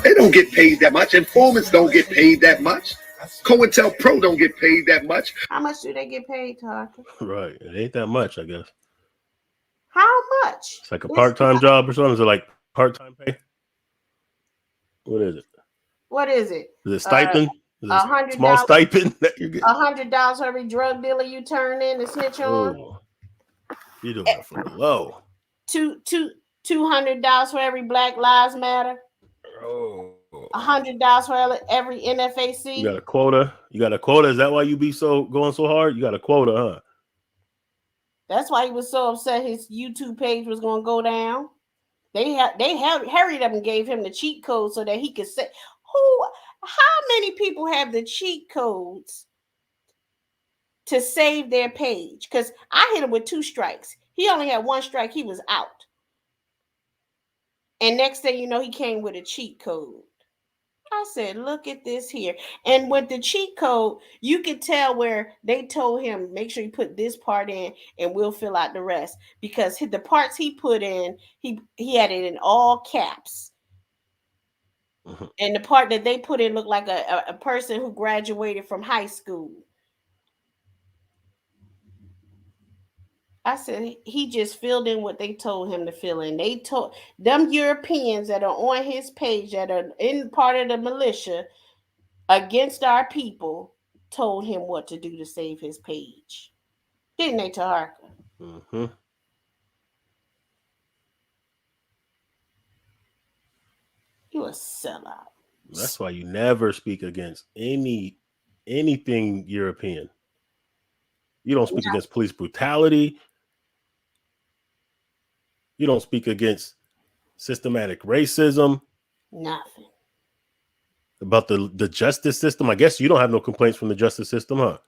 They don't get paid that much. Informants don't get paid that much. COINTELPRO don't get paid that much. How much do they get paid, Taharka? Right. It ain't that much, I guess. How much? It's like a part-time job or something. Is it like part-time pay? What is it? What is it? Is it stipend? Is it $100 small stipend that you get? $100 for every drug dealer you turn in and snitch on. You doing it for the low. $200 for every Black Lives Matter. $100 for every NFAC. You got a quota. Is that why you be going so hard? You got a quota, huh? That's why he was so upset his YouTube page was going to go down. They hurried up and gave him the cheat code so that he could say, how many people have the cheat codes to save their page? Because I hit him with 2 strikes. He only had 1 strike. He was out. And next thing you know, he came with a cheat code. I said, look at this here. And with the cheat code, you could tell where they told him, make sure you put this part in and we'll fill out the rest. Because the parts he put in, he had it in all caps. Mm-hmm. And the part that they put in looked like a person who graduated from high school. I said he just filled in what they told him to fill in. They told them Europeans that are on his page that are in part of the militia against our people told him what to do to save his page. Didn't they, Taharka? Mm-hmm. You a sellout. That's why you never speak against anything European. You don't speak against police brutality. You don't speak against systematic racism. Nothing. About the justice system. I guess you don't have no complaints from the justice system, huh?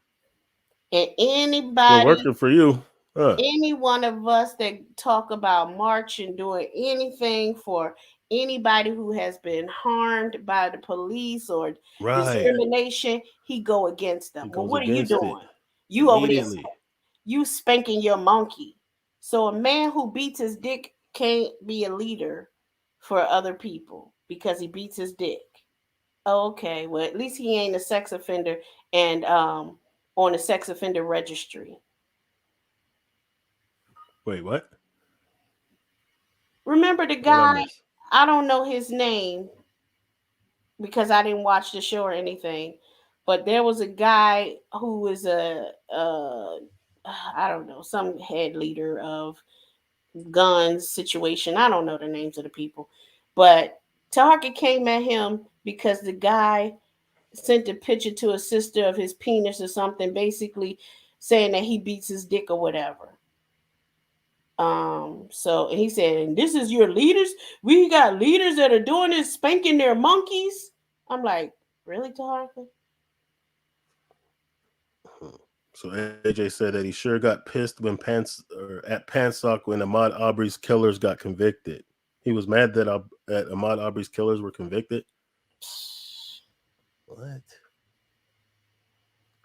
And We're anybody, working for you, huh? any one of us that talk about marching, doing anything for anybody who has been harmed by the police or Right. discrimination, he go against them. He Well, goes what are you against it doing? You over there, immediately. you spanking your monkey. So a man who beats his dick can't be a leader for other people because he beats his dick. Okay, well at least he ain't a sex offender and on a sex offender registry. Wait, what? Remember the What I guy? miss? I don't know his name because I didn't watch the show or anything, but there was a guy who was I don't know, some head leader of guns situation. I don't know the names of the people, but Taharka came at him because the guy sent a picture to a sister of his penis or something, basically saying that he beats his dick or whatever. So and he said, and this is your leaders? We got leaders that are doing this, spanking their monkeys. I'm like, really, Taharka? So AJ said that he sure got pissed when at Pansock when Ahmaud Arbery's killers got convicted. He was mad that Ahmaud Arbery's killers were convicted. What?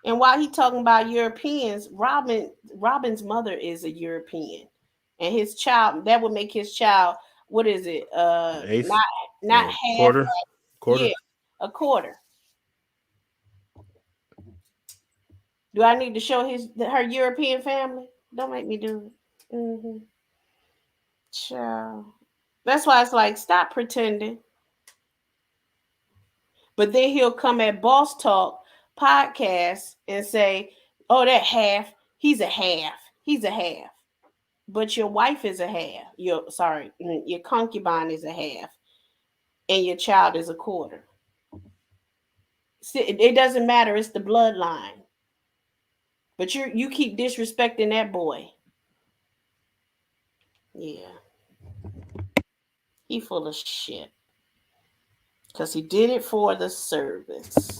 And while he talking about Europeans, Robin's mother is a European, and his child, that would make his child, what is it? Eighth? Not half. Quarter? Yeah, a quarter. Do I need to show her European family? Don't make me do it. Child. That's why it's like, stop pretending. But then he'll come at Boss Talk podcast and say, "Oh, that half. He's a half. He's a half." But your wife is a half. Your concubine is a half, and your child is a quarter. See, it doesn't matter. It's the bloodline. But you keep disrespecting that boy. Yeah, he full of shit. Because he did it for the service.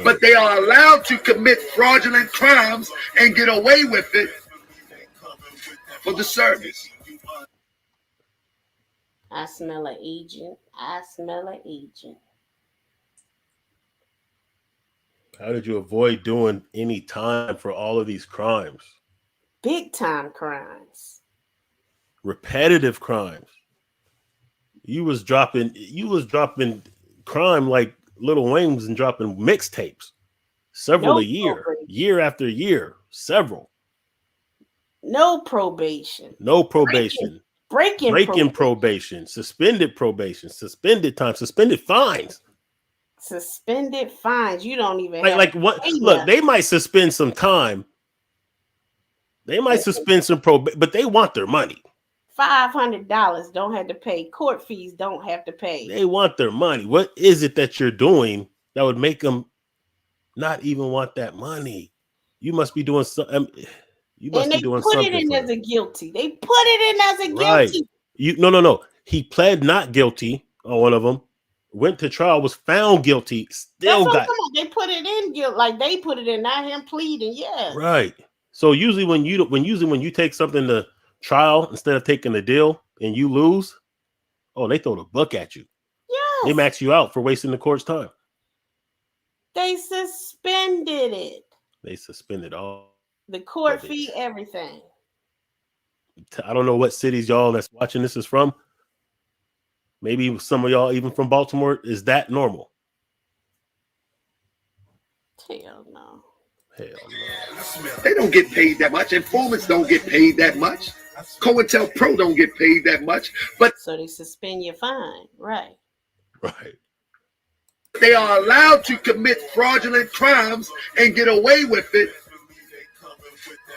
But they are allowed to commit fraudulent crimes and get away with it for the service. I smell an agent. I smell an agent. How did you avoid doing any time for all of these crimes? Big time crimes. Repetitive crimes. You was dropping crime like Lil Wayne was and dropping mixtapes. Several a year after year, several. No probation. No probation. Breaking probation. Suspended probation. Suspended time. Suspended fines. Suspended fines. You don't even like what? Look, they might suspend some time. They might suspend some probation, but they want their money. $500 don't have to pay. Court fees don't have to pay. They want their money. What is it that you're doing that would make them not even want that money? You must be doing something. You must be doing something. They put it in as a guilty. They put it in as a guilty. Right. No. He pled not guilty on one of them. Went to trial, was found guilty. Still got. They put it in guilt, like they put it in, not him pleading. Yes. Right. So usually when you take something to trial instead of taking the deal and you lose, oh, they throw the book at you. Yes. They max you out for wasting the court's time. They suspended it. They suspended all the court fee, everything. I don't know what cities y'all that's watching this is from. Maybe some of y'all even from Baltimore. Is that normal? Hell no. Hell no. They don't get paid that much. Informants don't get paid that much. COINTELPRO don't get paid that much. But So they suspend your fine, right? Right. they are allowed to commit fraudulent crimes and get away with it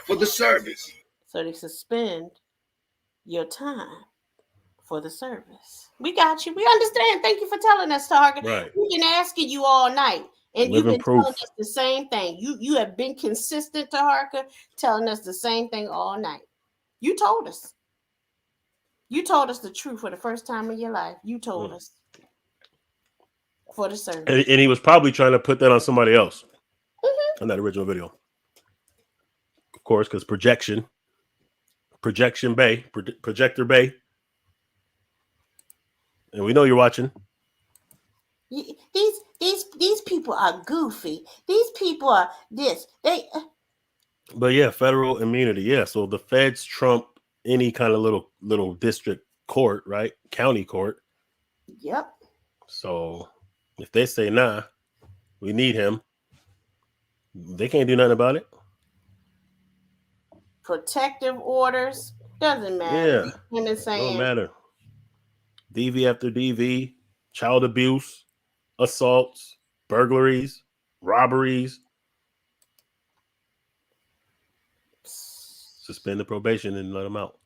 for the service. So they suspend your time for the service. We got you. We understand. Thank you for telling us, Taharka. Right. We've been asking you all night, and you've Living been proof. telling us the same thing. You have been consistent, Taharka, telling us the same thing all night. You told us. You told us the truth for the first time in your life. You told us for the service. And he was probably trying to put that on somebody else on that original video. Of course, because Projector Bay, and we know you're watching. These people are goofy. These people are this. But yeah, federal immunity. Yeah, so the feds trump any kind of little district court, right? County court. Yep. So if they say nah, we need him, they can't do nothing about it. Protective orders doesn't matter. Yeah, Saying, don't matter. DV after DV, child abuse, assaults, burglaries, robberies. Suspend the probation and let them out.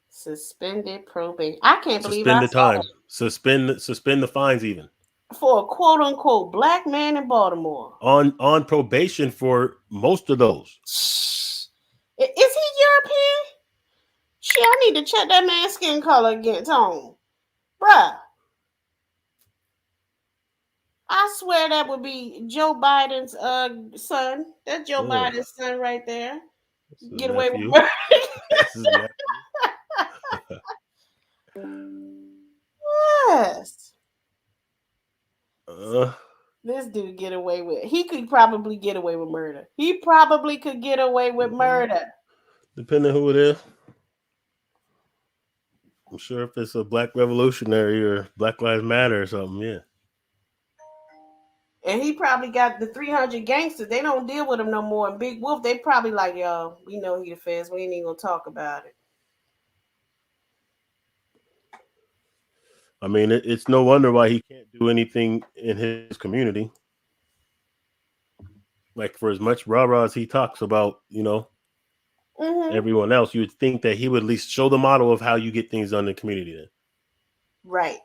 Suspended probation. I can't believe Suspend I the time. Suspend the fines even. For a quote unquote black man in Baltimore. On probation for most of those. Is he European? Shit, I need to check that man's skin color again, Tone. Bruh. I swear that would be Joe Biden's son. That's Joe Biden's son right there. Get away with murder. Yes. This dude get away with it. He could probably get away with murder. He probably could get away with murder. Depending who it is. I'm sure if it's a black revolutionary or Black Lives Matter or something, yeah. And he probably got the 300 gangsters. They don't deal with him no more. And Big Wolf, they probably like, yo, we know he the feds. We ain't even gonna talk about it. I mean, it's no wonder why he can't do anything in his community. Like, for as much rah-rah as he talks about, everyone else, you would think that he would at least show the model of how you get things done in the community then. Right.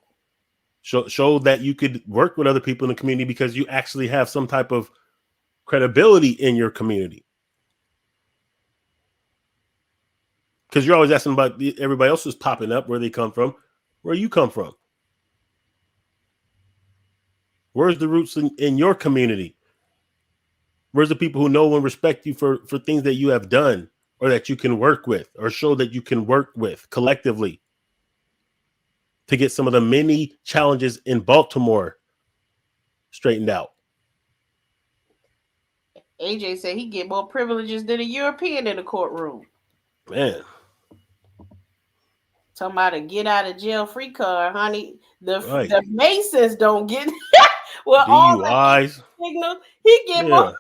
Show that you could work with other people in the community because you actually have some type of credibility in your community. Because you're always asking about everybody else who's popping up, where they come from, where you come from. Where's the roots in your community? Where's the people who know and respect you for things that you have done or that you can work with or show that you can work with collectively to get some of the many challenges in Baltimore straightened out? AJ said he get more privileges than a European in the courtroom. Man. Talking about a get out of jail free card, honey. The Masons don't get well DUIs. All the signals. He get more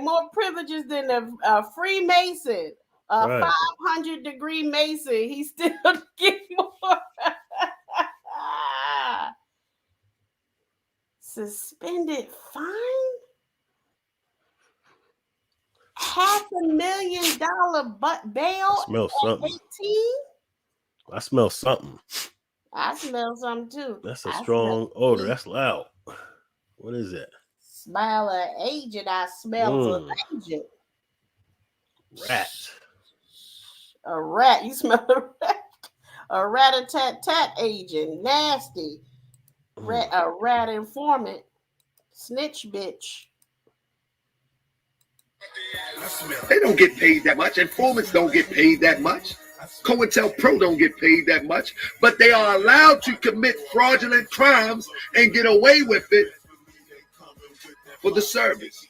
more privileges than a Freemason, a 500-degree Mason. He still get more. Suspended fine? $500,000 bail. I smell something. 18? I smell something. I smell something too. That's a strong odor. That's loud. What is that? Smell an agent. I smell an agent. Rat. A rat. You smell a rat. A rat-a-tat-tat agent. Nasty. A rat informant. Snitch bitch. They don't get paid that much. Informants don't get paid that much. COINTELPRO don't get paid that much. But they are allowed to commit fraudulent crimes and get away with it for the service.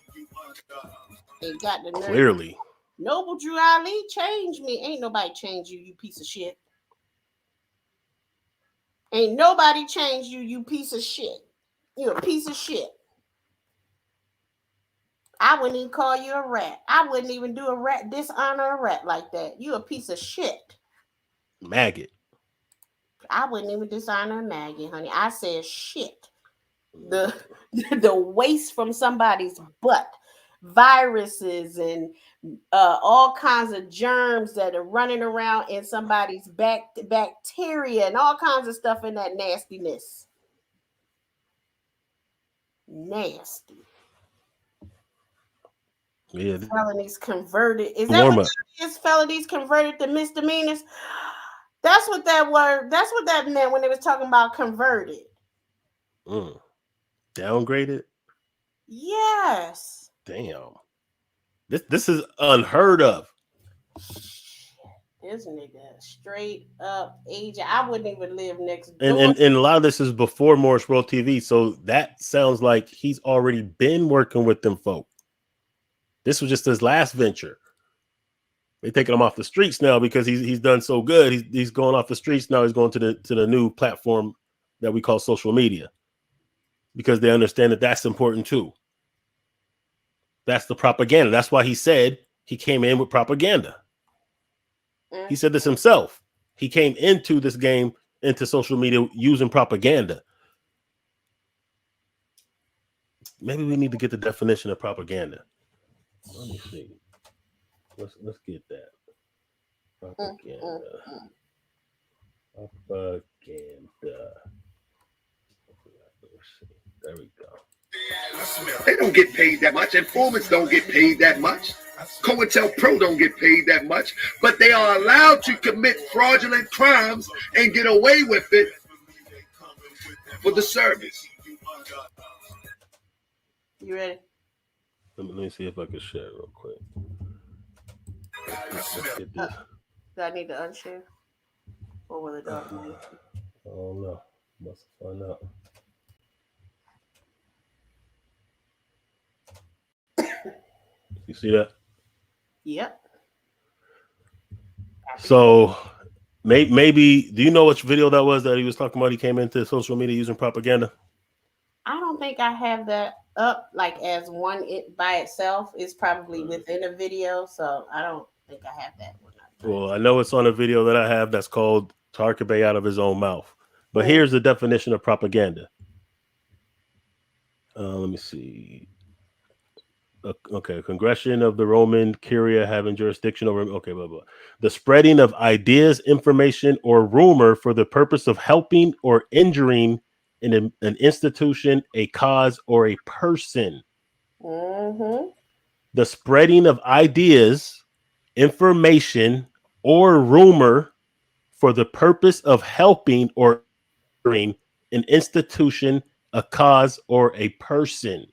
They got the nerve. Clearly. Noble Drew Ali changed me. Ain't nobody changed you, you piece of shit. Ain't nobody changed you, you piece of shit. You're a piece of shit. I wouldn't even call you a rat. I wouldn't even do a rat, dishonor a rat like that. You a piece of shit. Maggot. I wouldn't even dishonor a maggot, honey. I said shit. The waste from somebody's butt, viruses and all kinds of germs that are running around in somebody's bacteria and all kinds of stuff in that nastiness. Nasty. Yeah. Felonies converted. Is that what that is? Felonies converted to misdemeanors? That's what that meant when they was talking about converted. Downgraded? Yes. Damn. This is unheard of. This nigga straight up agent. I wouldn't even live next door. And a lot of this is before Morris World TV, so that sounds like he's already been working with them folk. This was just his last venture. They're taking him off the streets now because he's done so good. He's going off the streets now. He's going to the new platform that we call social media because they understand that that's important too. That's the propaganda. That's why he said he came in with propaganda. He said this himself. He came into this game, into social media, using propaganda. Maybe we need to get the definition of propaganda. Let me see. Let's get that. Propaganda. Propaganda. There we go. They don't get paid that much. Informants don't get paid that much. COINTELPRO don't get paid that much. But they are allowed to commit fraudulent crimes and get away with it for the service. You ready? Let me see if I can share it real quick. Let's get this. Do I need to unshare? Or will it automatically? I don't know. Must find out. You see that? Yep. So maybe, do you know which video that was that he was talking about? He came into social media using propaganda. I don't think I have that up like as one by itself. It's probably within a video, so I don't think I have that one. Well, I know it's on a video that I have that's called Taharka Bay Out of His Own Mouth. But here's the definition of propaganda. Let me see. Okay, Congregation of the Roman Curia having jurisdiction over. Okay, blah, blah. The spreading of ideas, information, or rumor for the purpose of helping or injuring in an institution, a cause, or a person. Mm-hmm. The spreading of ideas, information, or rumor for the purpose of helping or injuring an institution, a cause, or a person.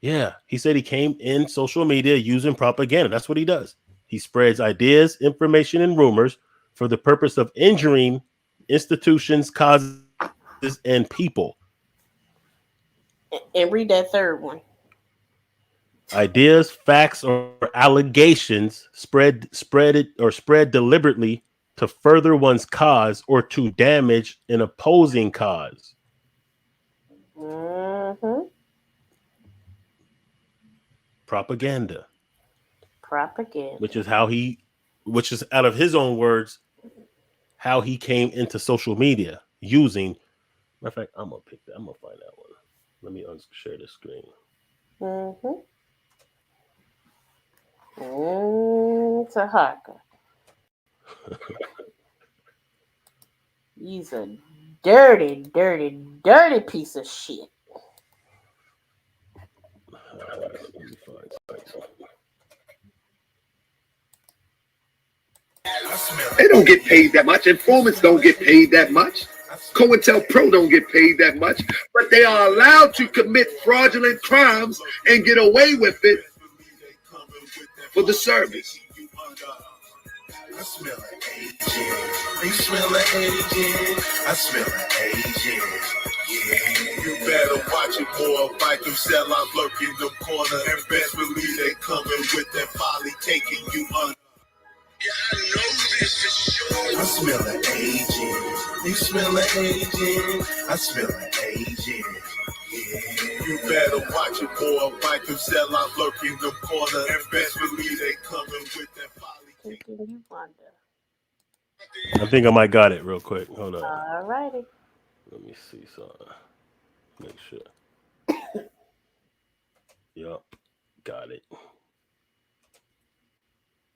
Yeah, he said he came in social media using propaganda. That's what he does. He spreads ideas, information, and rumors for the purpose of injuring institutions, causes, and people. And read that third one. Ideas, facts, or allegations spread deliberately to further one's cause or to damage an opposing cause. Mm-hmm. Propaganda. Propaganda. Which is out of his own words, how he came into social media using. Matter of fact, I'm gonna find that one. Let me share the screen. Mm-hmm. Taharka. He's a dirty, dirty, dirty piece of shit. They don't get paid that much. Informants don't get paid that much. COINTELPRO don't get paid that much. But they are allowed to commit fraudulent crimes and get away with it for the service. I smell an agent. You smell an agent. I smell an agent. Yeah. You better watch it, boy. Fight them sell out, lurk in the corner. And best believe they coming with that folly, taking you under. Yeah, I know this for sure. I smell an agent. You smell an agent. I smell an agent. Yeah. You better watch it, boy. Wipe them sell out, lurk in the corner. And best believe they coming with that folly. Thinking you wonder. I think I might got it real quick. Hold on. All righty. Let me see something. Make sure. Yup. Got it.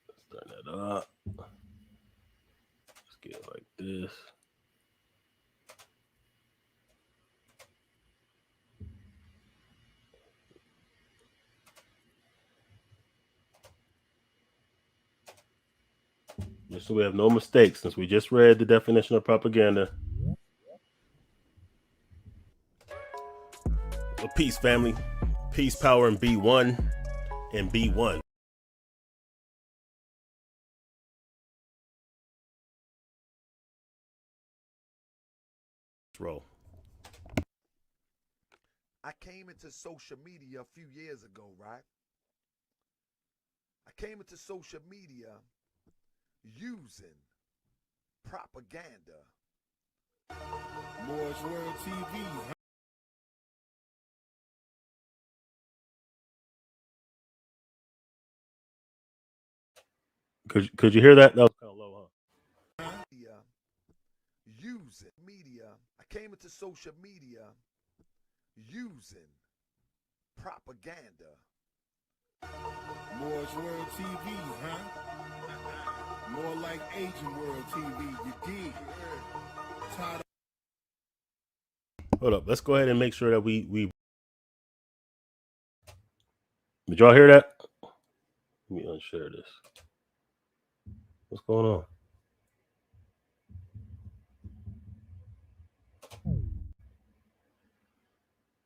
Let's turn that up. Let's get it like this. Just so we have no mistakes, since we just read the definition of propaganda. Well, peace, family. Peace, power, and be one. And be one. Roll. I came into social media a few years ago, right? I came into social media using propaganda. Moore's World TV. Could you hear that? That was kind of low, huh? Using media. I came into social media using propaganda. Moore's World TV, huh? More like Asian World TV. You dig? Tired. Hold up. Let's go ahead and make sure that we. Did y'all hear that? Let me unshare this. What's going on?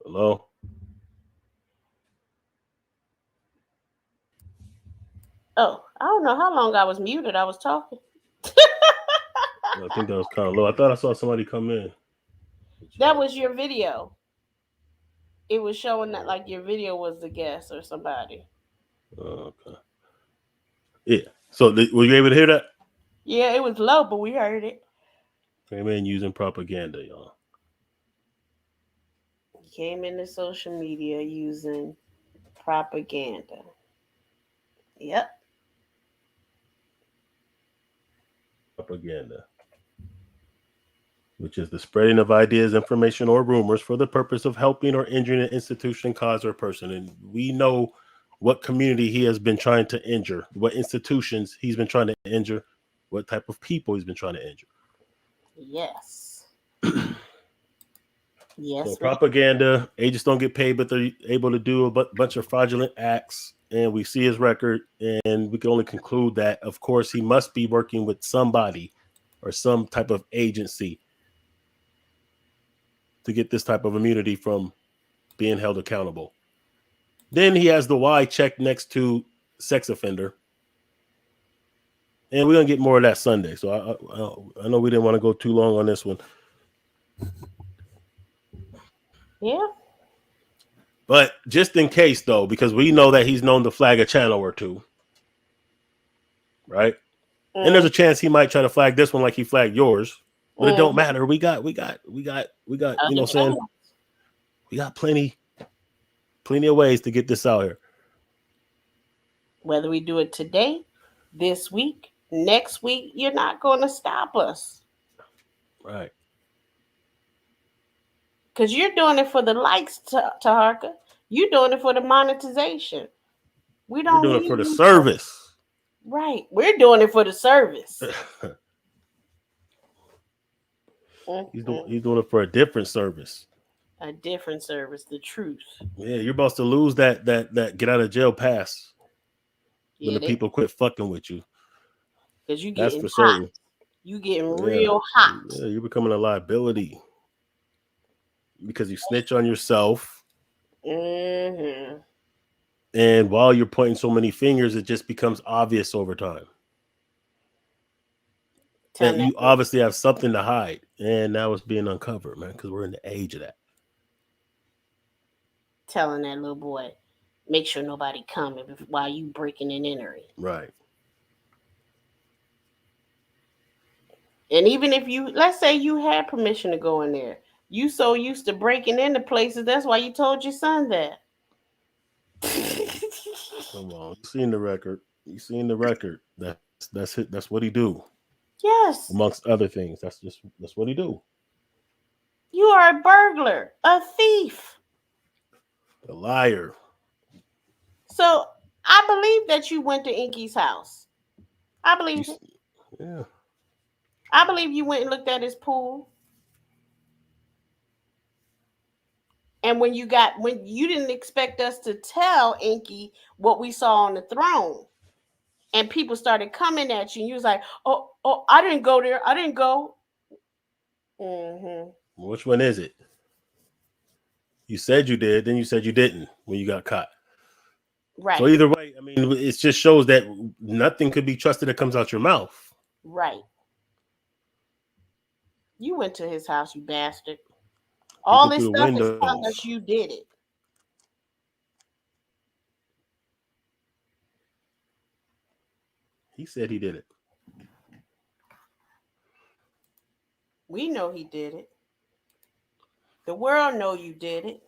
Hello? Oh, I don't know how long I was muted. I was talking. I think that was kind of low. I thought I saw somebody come in. That was your video. It was showing that like your video was the guest or somebody. Okay. Yeah. So were you able to hear that? Yeah, it was low, but we heard it. Came in using propaganda, y'all. Came into social media using propaganda. Yep. Propaganda, which is the spreading of ideas, information, or rumors for the purpose of helping or injuring an institution, cause, or person. And we know what community he has been trying to injure, what institutions he's been trying to injure, what type of people he's been trying to injure. Yes. Yes. So propaganda, agents don't get paid, but they're able to do a bunch of fraudulent acts. And we see his record, and we can only conclude that, of course, he must be working with somebody or some type of agency to get this type of immunity from being held accountable. Then he has the Y check next to sex offender. And we're going to get more of that Sunday. So I know we didn't want to go too long on this one. Yeah. But just in case, though, because we know that he's known to flag a channel or two. Right? And there's a chance he might try to flag this one like he flagged yours. But it don't matter. We got, you know what I'm saying? We got plenty of ways to get this out here. Whether we do it today, this week, next week, you're not going to stop us. Right. Because you're doing it for the likes, Taharka. You're doing it for the monetization. We're doing it for the service. Right. We're doing it for the service. He's doing it for a different service. A different service, the truth. Yeah, you're about to lose that get out of jail pass when the people quit fucking with you. Because you That's getting for certain. hot. You getting real hot. Yeah, you're becoming a liability because you snitch on yourself. Mm-hmm. And while you're pointing so many fingers, it just becomes obvious over time that you obviously have something to hide. And now it's being uncovered, man, because we're in the age of that. Telling that little boy, make sure nobody coming while you breaking and entering. Right. And even if let's say you had permission to go in there, You so used to breaking into places. That's why you told your son that. Come on, you seen the record. You seen the record. That's it. That's what he do. Yes, Amongst other things, that's what he do. you are a burglar, a thief. A liar. So I believe that you went to Inky's house. I You, believe it. yeah. I believe you went and looked at his pool. And when you didn't expect us to tell Inky what we saw on the throne, and people started coming at you, and you was like, "Oh, I didn't go there. I didn't go." Mm-hmm. Which one is it? You said you did, then you said you didn't when you got caught. So Right, either way, I mean, it just shows that nothing could be trusted that comes out your mouth. right. You went to his house, you bastard. All Peeking this through the stuff is telling windows. us you did it. He said he did it. We know he did it. The world know you did it.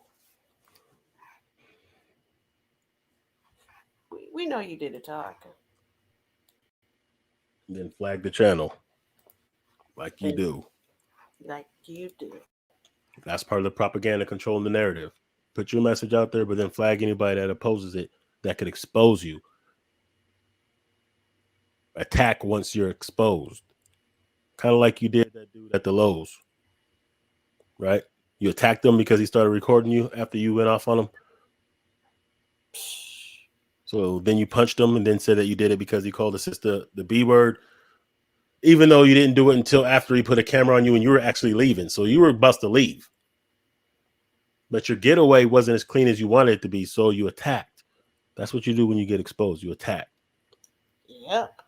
We know you did it, Taharka. Then flag the channel like you do. Like you do. That's part of the propaganda controlling the narrative. Put your message out there, but then flag anybody that opposes it that could expose you. Attack once you're exposed. Kind of like you did that dude at the Lowe's, right? You attacked him because he started recording you after you went off on him. So then you punched him and then said that you did it because he called his sister the B word, even though you didn't do it until after he put a camera on you and you were actually leaving. So you were about to leave. But your getaway wasn't as clean as you wanted it to be, so you attacked. That's what you do when you get exposed. You attack. Yep.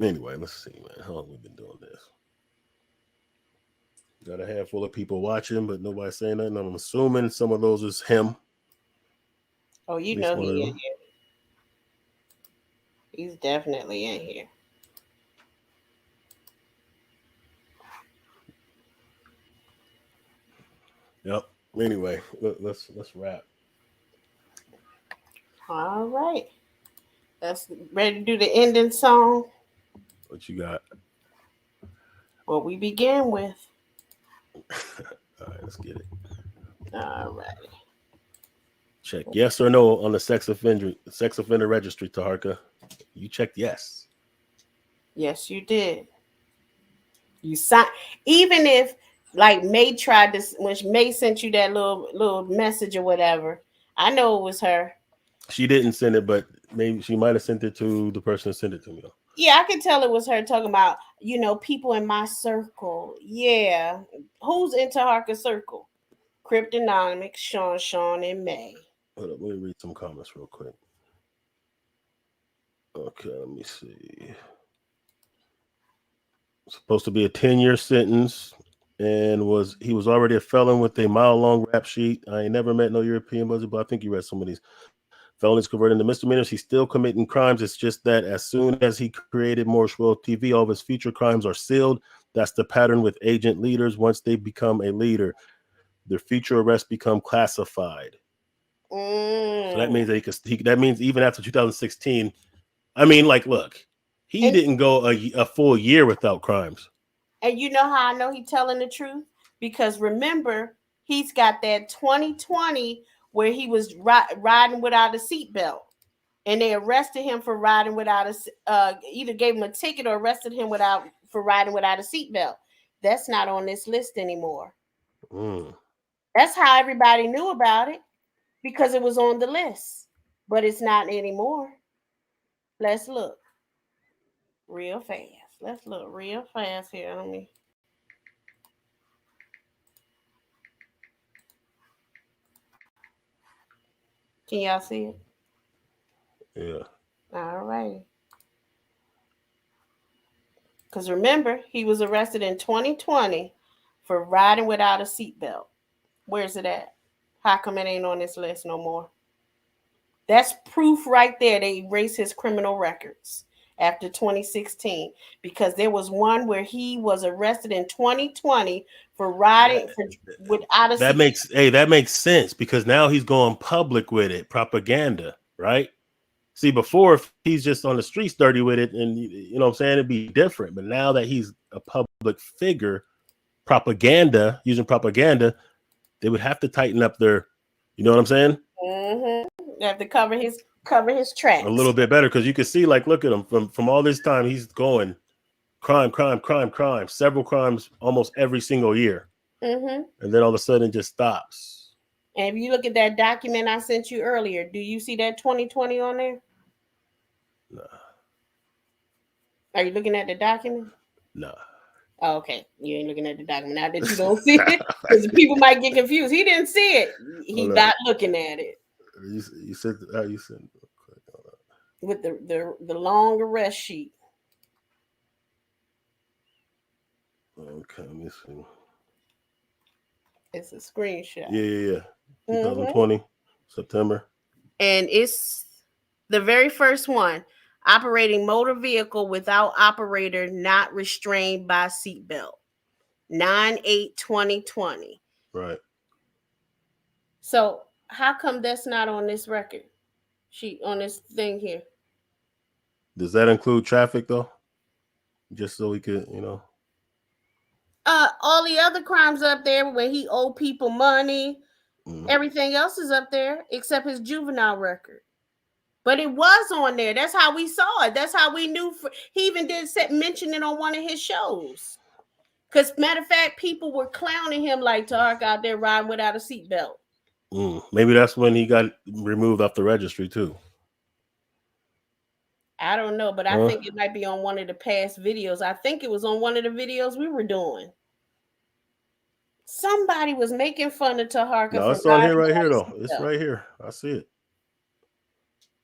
Anyway, let's see, man. How long we been doing this? Got a handful of people watching, but nobody saying nothing. I'm assuming some of those is him. Oh, you know he in here. He's definitely in here. Yep. Anyway, let's wrap. All right. That's ready to do the ending song. What you got? What we begin with. All right, let's get it. All right. Check yes or no on the sex offender registry, Taharka. You checked yes. Yes, you did. You signed, even if like May tried to, when May sent you that little message or whatever. I know it was her. She didn't send it, but maybe she might have sent it to the person that sent it to me. Yeah, I could tell it was her talking about, people in my circle. Yeah. Who's in Taharka's circle? Cryptonomics, Sean, and May. Hold up, let me read some comments real quick. Okay, let me see. Supposed to be a 10-year sentence, and he was already a felon with a mile-long rap sheet. I ain't never met no European buzzer, but I think you read some of these. Felonies converted into misdemeanors. He's still committing crimes. It's just that as soon as he created Morris World TV, all of his future crimes are sealed. That's the pattern with agent leaders. Once they become a leader, their future arrests become classified. So that means that that means even after 2016. I mean, like, look, he didn't go a full year without crimes. And you know how I know he's telling the truth? Because remember, he's got that 2020 where he was riding without a seatbelt, and they arrested him for riding without either gave him a ticket or arrested him for riding without a seatbelt. That's not on this list anymore. That's how everybody knew about it, because it was on the list, but it's not anymore. Let's look real fast. Let's look real fast here. Let me. Can y'all see it? Yeah. All right. Because remember, he was arrested in 2020 for riding without a seatbelt. Where's it at? How come it ain't on this list no more? That's proof right there. They erased his criminal records. after 2016 because there was one where he was arrested in 2020 for riding without a that makes sense because now he's going public with it, propaganda, right? See, before if he's just on the streets dirty with it, and you know what I'm saying, it'd be different. But now that he's a public figure, using propaganda, they would have to tighten up their, you know what I'm saying? They have to cover his tracks A little bit better because you can see, like, look at him from all this time, he's going crime, several crimes almost every single year, and then all of a sudden it just stops. And if you look at that document I sent you earlier, do you see that 2020 on there? Nah. Are you looking at the document? Nah. Oh, okay, you ain't looking at the document now that you don't see it because people might get confused. He didn't see it. He's not looking at it. You said how you said with the long arrest sheet. Okay, let me see. It's a screenshot. Yeah. 2020 September, and it's the very first one. Operating motor vehicle without operator not restrained by seatbelt. 9/8/2020. Right. So how come that's not on this record sheet on this thing here? Does that include traffic though? Just so we could, all the other crimes up there when he owed people money, everything else is up there except his juvenile record. But it was on there. That's how we saw it. That's how we knew. He even did mention it on one of his shows. Because, matter of fact, people were clowning him like Taharka out there riding without a seatbelt. Maybe that's when he got removed off the registry, too. I don't know, but I think it might be on one of the past videos. I think it was on one of the videos we were doing. Somebody was making fun of Taharka. No, it's on here right here, though. It's right here. I see it.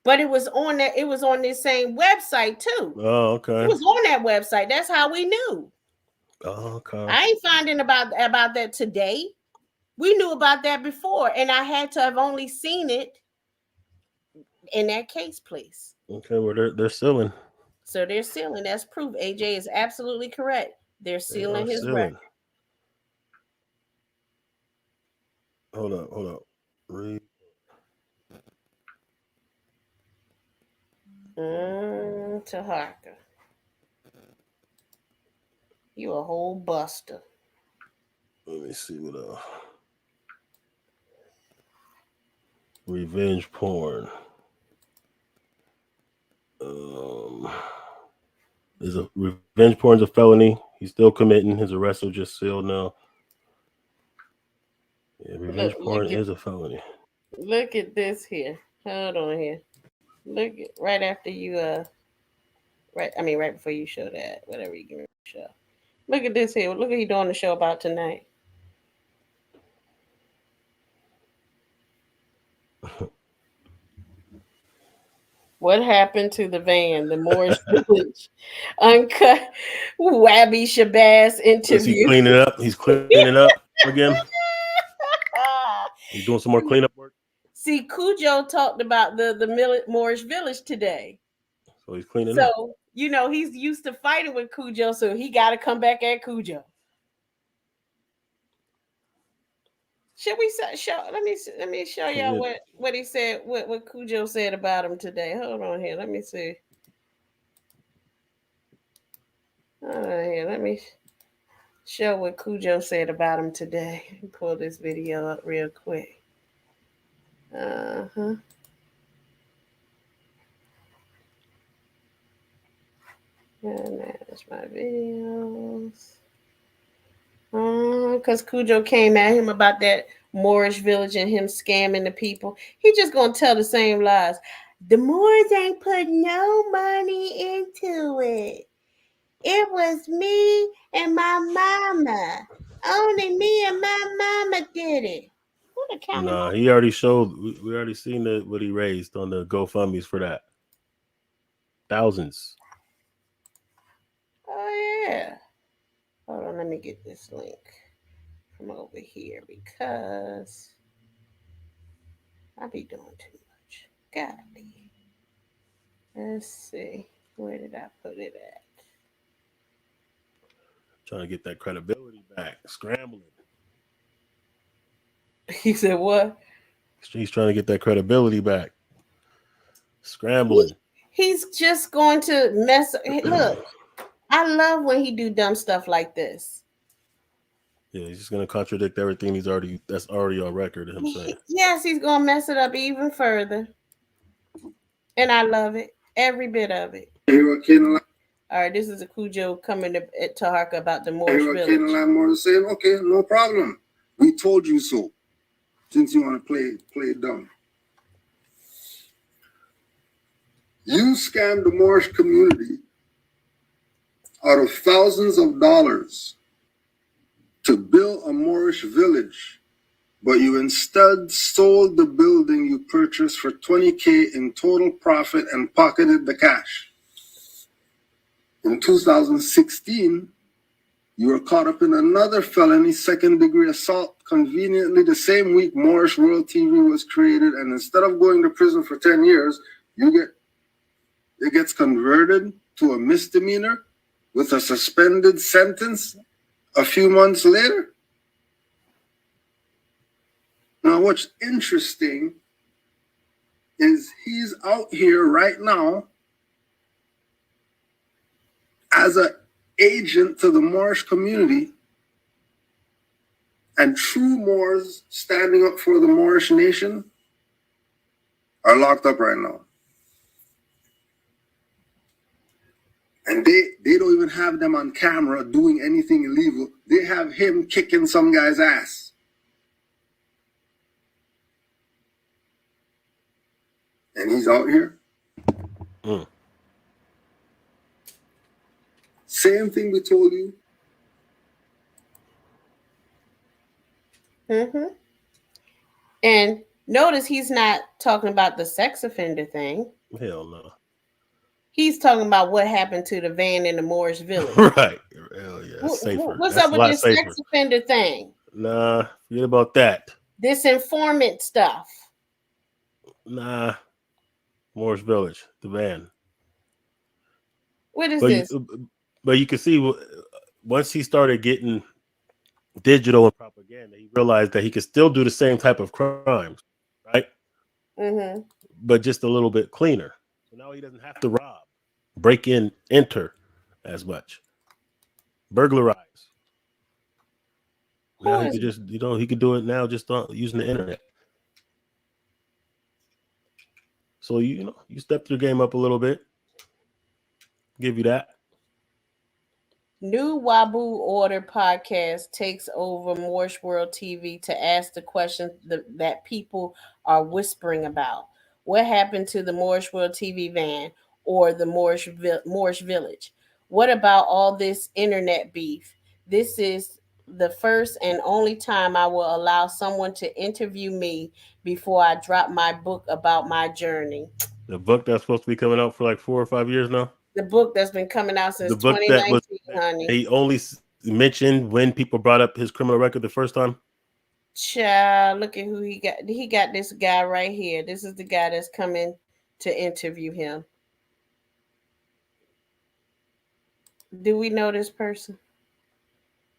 But it was on that. It was on this same website, too. Oh, okay. It was on that website. That's how we knew. Oh, okay. I ain't finding about that today. We knew about that before, and I had to have only seen it in that case place. Okay, well, they're sealing. So they're sealing. That's proof. AJ is absolutely correct. They're sealing his record. Hold up. Read. Taharka. You a whole buster. Let me see what else. Revenge porn. Is a revenge porn is a felony. He's still committing. His arrest was just sealed now. Yeah, revenge porn is a felony. Look at this here. Hold on here. Look at right after you right before you show that, whatever you can show. Look at this here. Look at he doing the show about tonight. What happened to the van? The Moorish Village uncut Wabi Shabazz interview. Is he cleaning it up? He's cleaning it up again. He's doing some more cleanup work. See, Cujo talked about the Moorish Village today. So he's cleaning up. So, he's used to fighting with Cujo, so he got to come back at Cujo. Should we show? Let me show y'all what he said. What Cujo said about him today. Hold on here. Let me see. Hold on here. Let me show what Cujo said about him today. Pull this video up real quick. That's my videos. Because Cujo came at him about that Moorish village and him scamming the people. He just gonna tell the same lies. The Moors ain't put no money into it. It was me and my mama. Only me and my mama did it. Nah, he already showed. We already seen what he raised on the GoFundMe's for that. Thousands. Oh yeah. Hold on, let me get this link from over here because I be doing too much. Golly. Let's see. Where did I put it at? Trying to get that credibility back. Scrambling. He said what? He's trying to get that credibility back. Scrambling. He's just going to mess. Look, I love when he do dumb stuff like this. Yeah, he's just gonna contradict everything that's already on record of him saying. Yes, he's gonna mess it up even further. And I love it. Every bit of it. All right, this is a Cujo coming to Taharka about the Moorish village. Landlord saying, okay, no problem. We told you so. Since you want to play it dumb. You scammed the Moorish community out of thousands of dollars to build a Moorish village, but you instead sold the building you purchased for $20K in total profit and pocketed the cash. In 2016, you were caught up in another felony, second-degree assault. Conveniently, the same week Moorish World TV was created, and instead of going to prison for 10 years, it gets converted to a misdemeanor with a suspended sentence a few months later. Now, what's interesting is he's out here right now as an agent to the Moorish community, and true Moors standing up for the Moorish nation are locked up right now. And they don't even have them on camera doing anything illegal. They have him kicking some guy's ass. And he's out here. Same thing we told you. And notice he's not talking about the sex offender thing. Hell no. He's talking about what happened to the van in the Moorish village. Right. Hell yeah. Safer. What's That's up with this sex offender thing? Nah, forget about that. This informant stuff. Nah. Moorish Village, the van. What is this? But you can see once he started getting digital and propaganda, he realized that he could still do the same type of crimes, right? But just a little bit cleaner. So now he doesn't have to rob, break in, enter as much, burglarize. Now he could just, he could do it now just using the internet. So you stepped your game up a little bit. Give you that. New Wabu Order podcast takes over Moorish World TV to ask the questions that people are whispering about. What happened to the Moorish World TV van or the Moorish village? What about all this internet beef? This is the first and only time I will allow someone to interview me before I drop my book about my journey. The book that's supposed to be coming out for like 4 or 5 years now? The book that's been coming out since 2019, honey. He only mentioned when people brought up his criminal record the first time? Child, look at who he got. He got this guy right here. This is the guy that's coming to interview him. Do we know this person?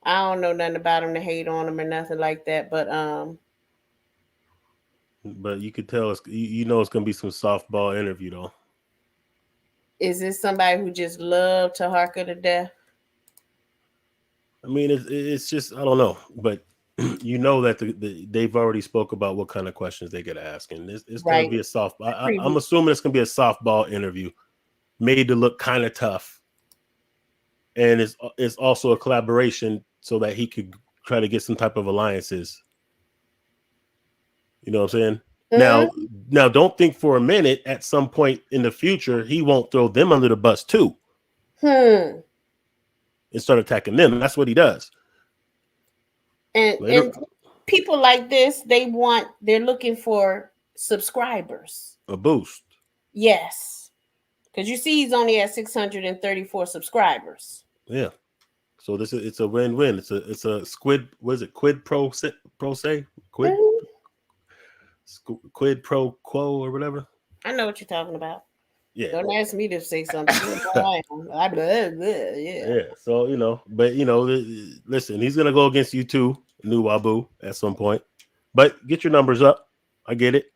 I don't know nothing about him to hate on him or nothing like that, but you could tell it's it's gonna be some softball interview though. Is this somebody who just loved Taharka to death? I mean, it's just I don't know, but you know that they've already spoke about what kind of questions they get asked, and it's going to be a softball. I'm assuming it's going to be a softball interview, made to look kind of tough, and it's also a collaboration so that he could try to get some type of alliances. You know what I'm saying? Now, don't think for a minute at some point in the future he won't throw them under the bus too, and start attacking them. That's what he does. And people like this, they're looking for subscribers, a boost. Yes, because you see, he's only at 634 subscribers. Yeah. So it's a win-win. It's a squid. What is it? Quid pro se? Quid. Quid pro quo or whatever. I know what you're talking about. Yeah. Don't ask me to say something. Yeah. Yeah. So, but listen, he's gonna go against you too, New Wabu, at some point. But get your numbers up. I get it.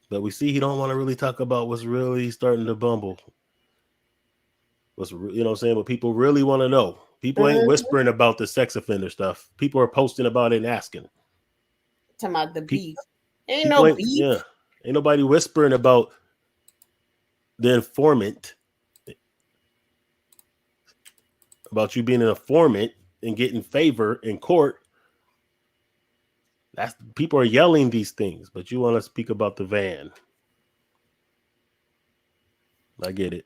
But we see he don't want to really talk about what's really starting to bumble. What's what I'm saying? What people really want to know. People ain't whispering about the sex offender stuff. People are posting about it and asking. Talking about the beef. Ain't People no beef. Yeah. Ain't nobody whispering about the informant. About you being an informant and getting favor in court. That's people are yelling these things, but you want to speak about the van. I get it.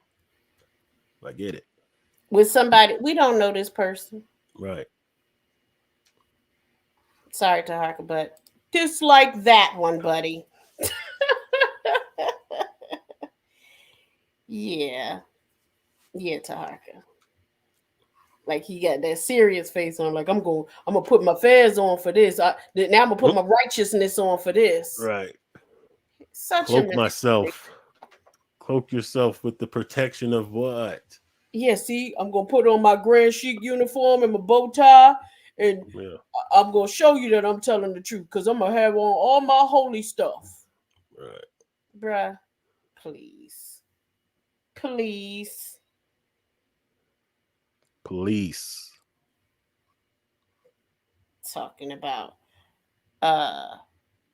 With somebody, we don't know this person. Right. Sorry, Taharka, but dislike that one, buddy. Yeah, Taharka. Like he got that serious face on. Like I'm gonna put my fez on for this. Now I'm gonna put my righteousness on for this. Right. Such Cloak myself. Cloak yourself with the protection of what? Yeah, see, I'm gonna put on my Grand Chic uniform and my bow tie, and I'm gonna show you that I'm telling the truth because I'm gonna have on all my holy stuff. Right. Bruh, please. Talking about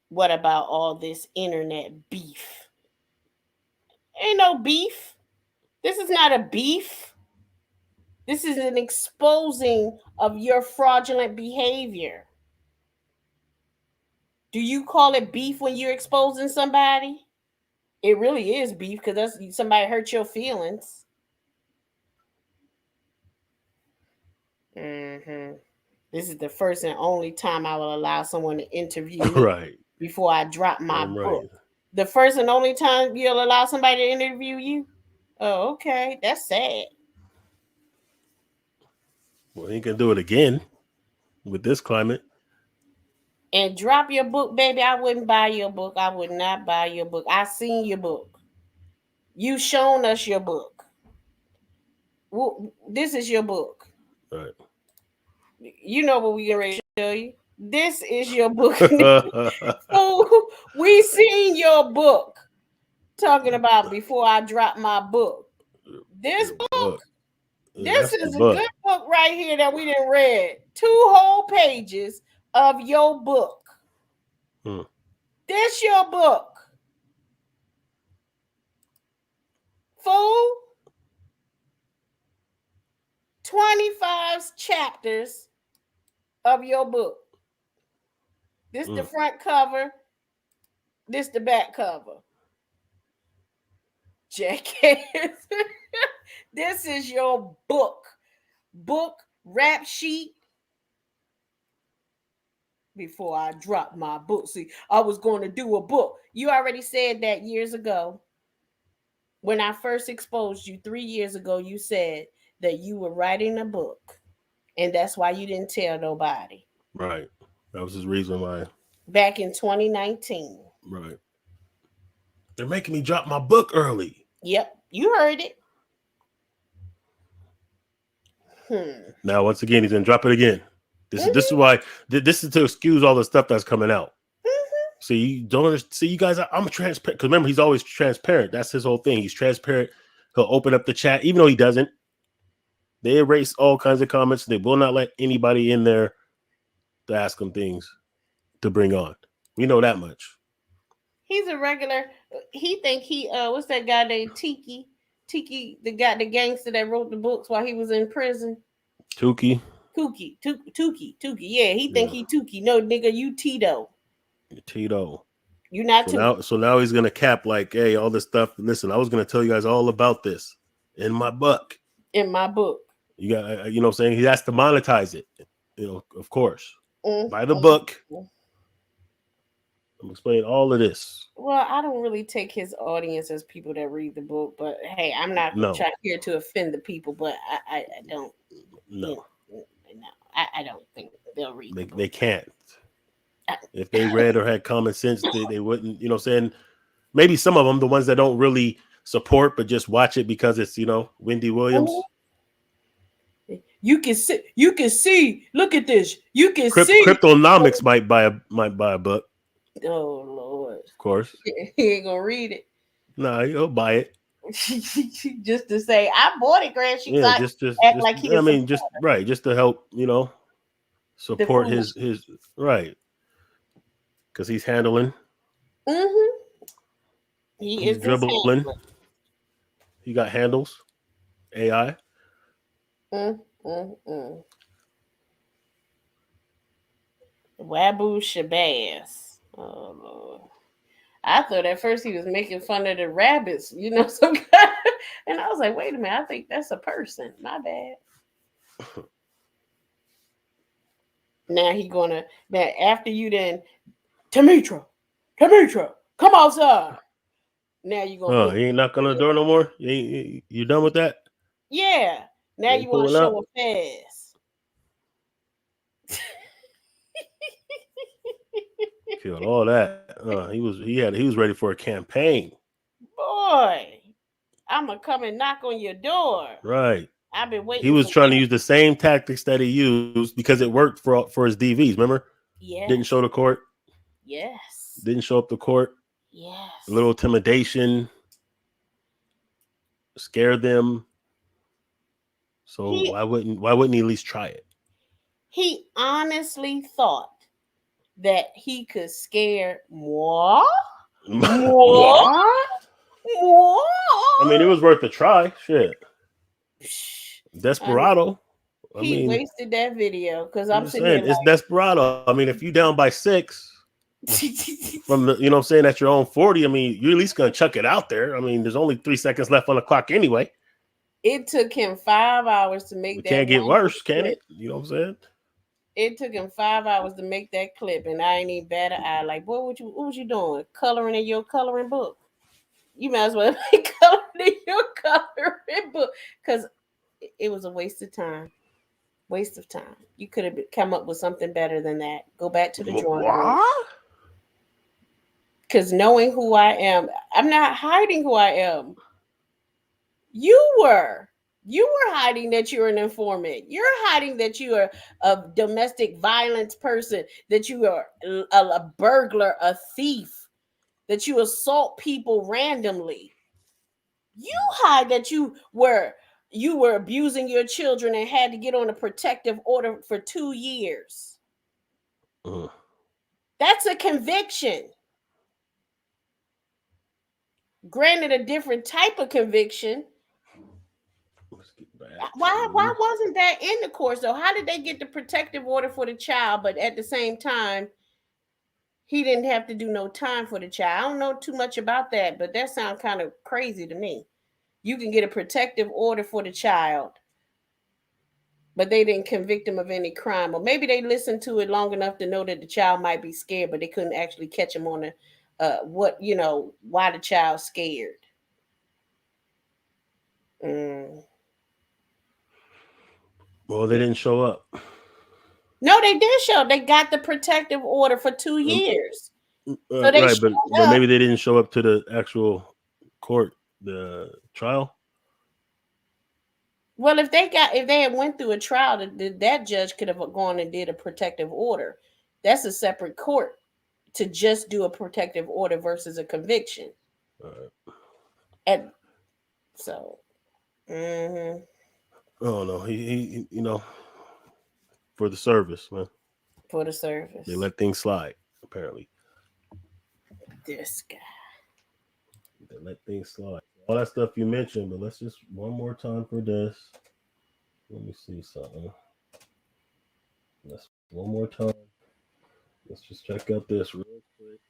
what about all this internet beef? Ain't no beef. This is not a beef. This is an exposing of your fraudulent behavior. Do you call it beef when you're exposing somebody? It really is beef because that's somebody hurt your feelings. This is the first and only time I will allow someone to interview me before I drop my book. The first and only time you'll allow somebody to interview you? Oh, okay. That's sad. Well, he can do it again with this climate. And drop your book, baby. I wouldn't buy your book. I would not buy your book. I seen your book. You shown us your book. Well, this is your book. Right. You know what we get ready to show you. This is your book. So we seen your book. Talking about before I drop my book. This book. This is a good book right here that we didn't read. 2 whole pages of your book. This your book. Fool. 25 chapters of your book. This the front cover. This the back cover. Jackass. This is your book. Book rap sheet. Before I drop my book. See, I was going to do a book. You already said that years ago. When I first exposed you 3 years ago, you said that you were writing a book. And that's why you didn't tell nobody. Right. That was his reason why. Back in 2019. Right. They're making me drop my book early. Yep. You heard it. Now, once again, he's going to drop it again. This is why. This is to excuse all the stuff that's coming out. So you don't see, you guys. I'm transparent because remember, he's always transparent. That's his whole thing. He's transparent. He'll open up the chat, even though he doesn't. They erase all kinds of comments. They will not let anybody in there to ask him things to bring on. We know that much. He's a regular. He think he what's that guy named Tiki? Tiki, the gangster that wrote the books while he was in prison. Tuki. Yeah, he think he Tuki. No, nigga, you Tido. Tido. You not Tuki. So now he's gonna cap like, hey, all this stuff. Listen, I was gonna tell you guys all about this in my book. In my book. You got, you know what I'm saying? He has to monetize it. You know, of course. Buy the book. I'm explaining all of this. Well, I don't really take his audience as people that read the book, but hey, I'm not trying here to offend the people, but I don't. No. I don't think they'll read. They can't. If they read or had common sense, they wouldn't. You know what I'm saying? Maybe some of them, the ones that don't really support, but just watch it because it's, Wendy Williams. You can see. Look at this. You can see. Cryptonomics might buy a book. Oh Lord. Of course. He ain't gonna read it. No, he'll buy it. Just to say, I bought it, Grant. She Yeah, just act like he. I mean, just right, just to help, support his right, because he's handling. Mm-hmm. He's dribbling. He got handles. AI. Wabu Shabazz. Oh Lord. I thought at first he was making fun of the rabbits, some kind. And I was like, wait a minute, I think that's a person. My bad. Now after you then, Tamitra, come outside. Now you gonna he ain't knocking on the door no more. You done with that? Yeah. Now you want to show a fast. Killed all that. He was ready for a campaign. Boy, I'ma come and knock on your door. Right. I've been waiting. He was trying to use the same tactics that he used because it worked for his DVs. Remember? Yeah. Didn't show the court. Yes. Didn't show up to court. Yes. A little intimidation. Scare them. So why wouldn't he at least try it? He honestly thought that he could scare moi. I mean, it was worth a try. Shit. Desperado. He wasted that video because I'm sitting saying it's desperado. I mean, if you down by 6 from the, at your own 40, I mean, you're at least gonna chuck it out there. I mean, there's only 3 seconds left on the clock anyway. It took him 5 hours to make that. Can't get worse, can it? You know what I'm saying? It took him 5 hours to make that clip, and I ain't even bat an eye. Like, boy, what was you doing? Coloring in your coloring book? You might as well be coloring in your coloring book because it was a waste of time. Waste of time. You could have come up with something better than that. Go back to the drawing board. Because knowing who I am, I'm not hiding who I am. You were hiding that you're an informant. You're hiding that you are a domestic violence person, that you are a burglar, a thief, that you assault people randomly. You hide that you were abusing your children and had to get on a protective order for 2 years. That's a conviction. Granted, a different type of conviction. Why wasn't that in the course though? How did they get the protective order for the child, but at the same time, he didn't have to do no time for the child? I don't know too much about that, but that sounds kind of crazy to me. You can get a protective order for the child, but they didn't convict him of any crime. Or maybe they listened to it long enough to know that the child might be scared, but they couldn't actually catch him on why the child's scared. Well, they didn't show up. No, they did show. They got the protective order for 2 years. So right, but maybe they didn't show up to the actual court, the trial. Well, if they had went through a trial, that judge could have gone and did a protective order. That's a separate court to just do a protective order versus a conviction. Oh no, he for the service, man. For the service, they let things slide. Apparently, this guy. They let things slide. All that stuff you mentioned, but let's just one more time for this. Let me see something. Let's one more time. Let's just check out this real quick.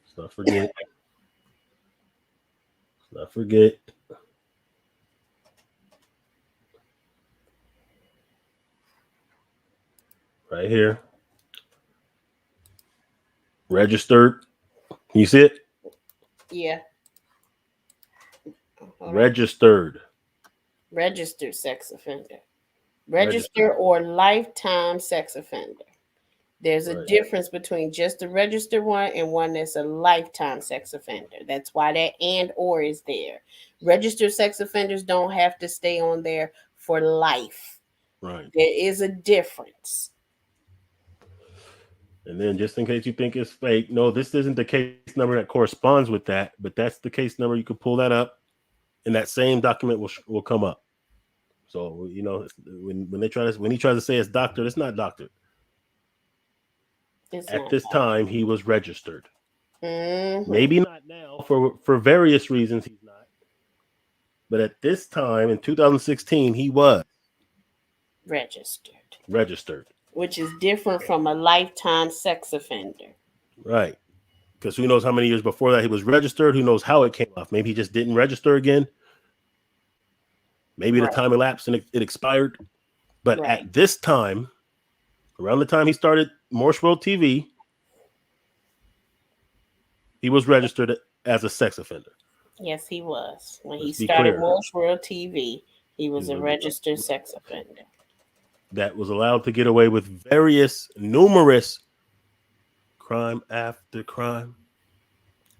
Let's not forget. Let's not forget. Right here. Registered. Can you see it? Yeah. Registered Sex offender. Register or lifetime sex offender. There's a difference between just a registered one and one that's a lifetime sex offender. That's why that and or is there. Registered sex offenders don't have to stay on there for life. Right. There is a difference. And then just in case you think it's fake, no, this isn't the case number that corresponds with that, but that's the case number. You can pull that up and that same document will come up. So, you know, when he tries to say it's doctored, it's not doctored. At this time, he was registered. Mm-hmm. Maybe not now for various reasons he's not. But at this time in 2016, he was registered. Which is different from a lifetime sex offender. Right. Because who knows how many years before that he was registered? Who knows how it came off? Maybe he just didn't register again. Maybe the time elapsed and it expired. But at this time, around the time he started Morse World TV, he was registered as a sex offender. Yes, he was. When he started Morse World TV, he was a registered sex offender. That was allowed to get away with numerous crime after crime.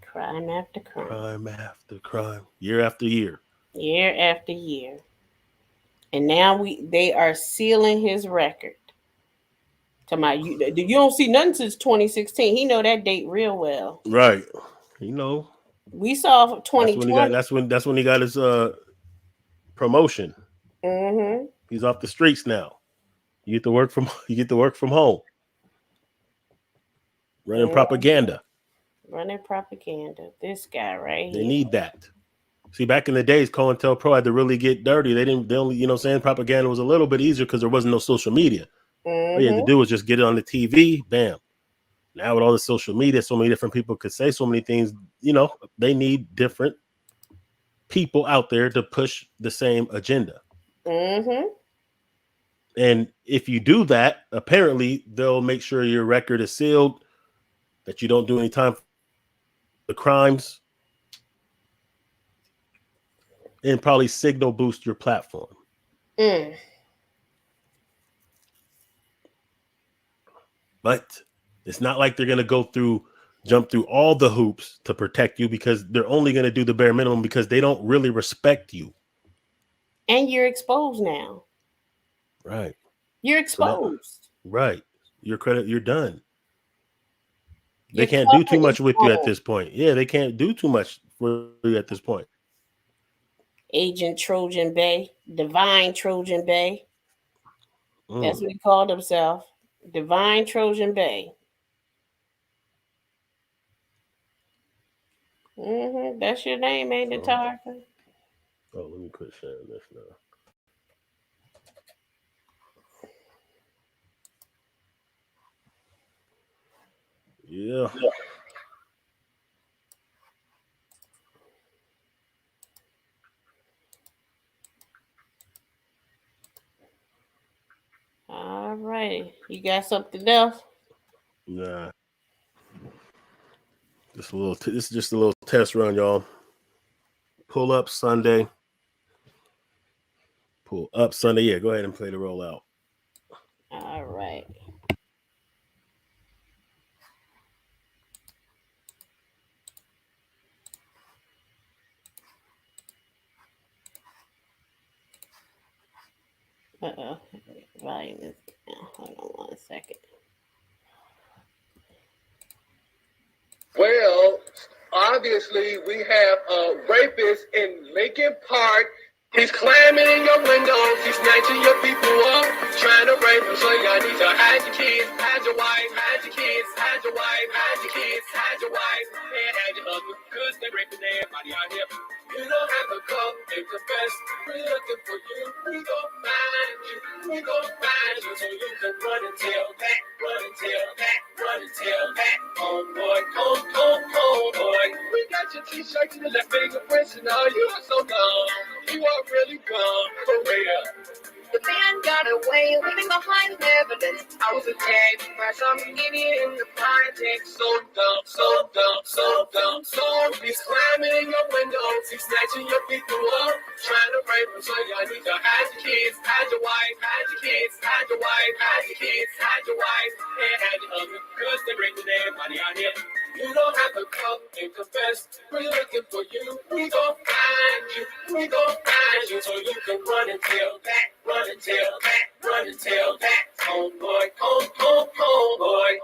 Crime after crime. Crime after crime. Year after year. Year after year. And now they are sealing his record. You don't see nothing since 2016. He know that date real well. Right. You know. We saw 2020. That's when he got his promotion. Mm-hmm. He's off the streets now. You get to work from home. Running propaganda. Running propaganda. This guy right here. They need that. See, back in the days, COINTELPRO had to really get dirty. They only, you know, saying propaganda was a little bit easier because there wasn't no social media. Mm-hmm. All you had to do was just get it on the TV, bam. Now with all the social media, so many different people could say so many things. You know, they need different people out there to push the same agenda. Mm-hmm. And if you do that, apparently they'll make sure your record is sealed, that you don't do any time for the crimes, and probably signal boost your platform. But it's not like they're going to jump through all the hoops to protect you, because they're only going to do the bare minimum because they don't really respect you. And you're exposed now. Right. You're exposed. Right. You're done. They can't do too much with you at this point. Yeah, they can't do too much for you at this point. Agent Trojan Bay, Divine Trojan Bay. That's what he called himself. Divine Trojan Bay. Mm-hmm. That's your name, ain't it, Taharka? Oh, let me quit sharing this now. Yeah. All right. You got something else? Nah. This is just a little test run, y'all. Pull up Sunday. Yeah, go ahead and play the rollout. All right. Uh-oh. Volume is down. Hold on 1 second. Well, obviously, we have a rapist in Lincoln Park. He's climbing in your windows, he's snatching your people up, trying to rape them. So y'all need to hide your kids, hide your wife, hide your kids, hide your wife, hide your kids, hide your wife, and hide your husband, because they're raping everybody out here. You don't have to come and confess. We're looking for you. We gon' find you. We gon' find you so you can run and tell that. Run and tell that. Run and tell that. Oh boy, oh boy. We got your t-shirt to the left fingerprints and all. You are so dumb. You are really dumb. For real. The man got away, leaving behind evidence. I was attacked by some idiot in the project. So dumb, so dumb, so dumb, so he's climbing in your windows, he's snatching your people up, trying to rape them. So y'all need to hide your kids, hide your wife, hide your kids, hide your wife, hide your kids, hide your wife, and hide your husband, cause they're raping everybody out here. You don't have to come and confess. We're looking for you. We gon' find you. We gon' find you so you can run and tell that. Run and tell that. Run and tell that. Homeboy, homeboy.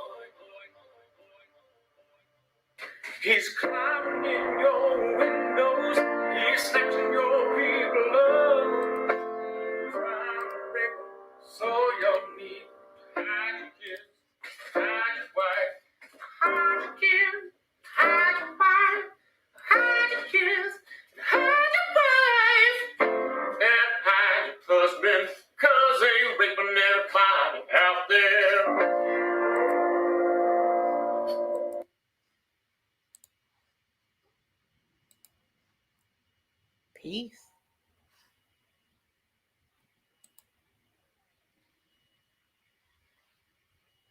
He's climbing in your windows. He's snatching your people up. Trying to break so you need hide your kids, hide your wife, hide your kids, hide your wife, hide your kids, hide your wife, and hide your husband, cause they raping everybody out there. Peace.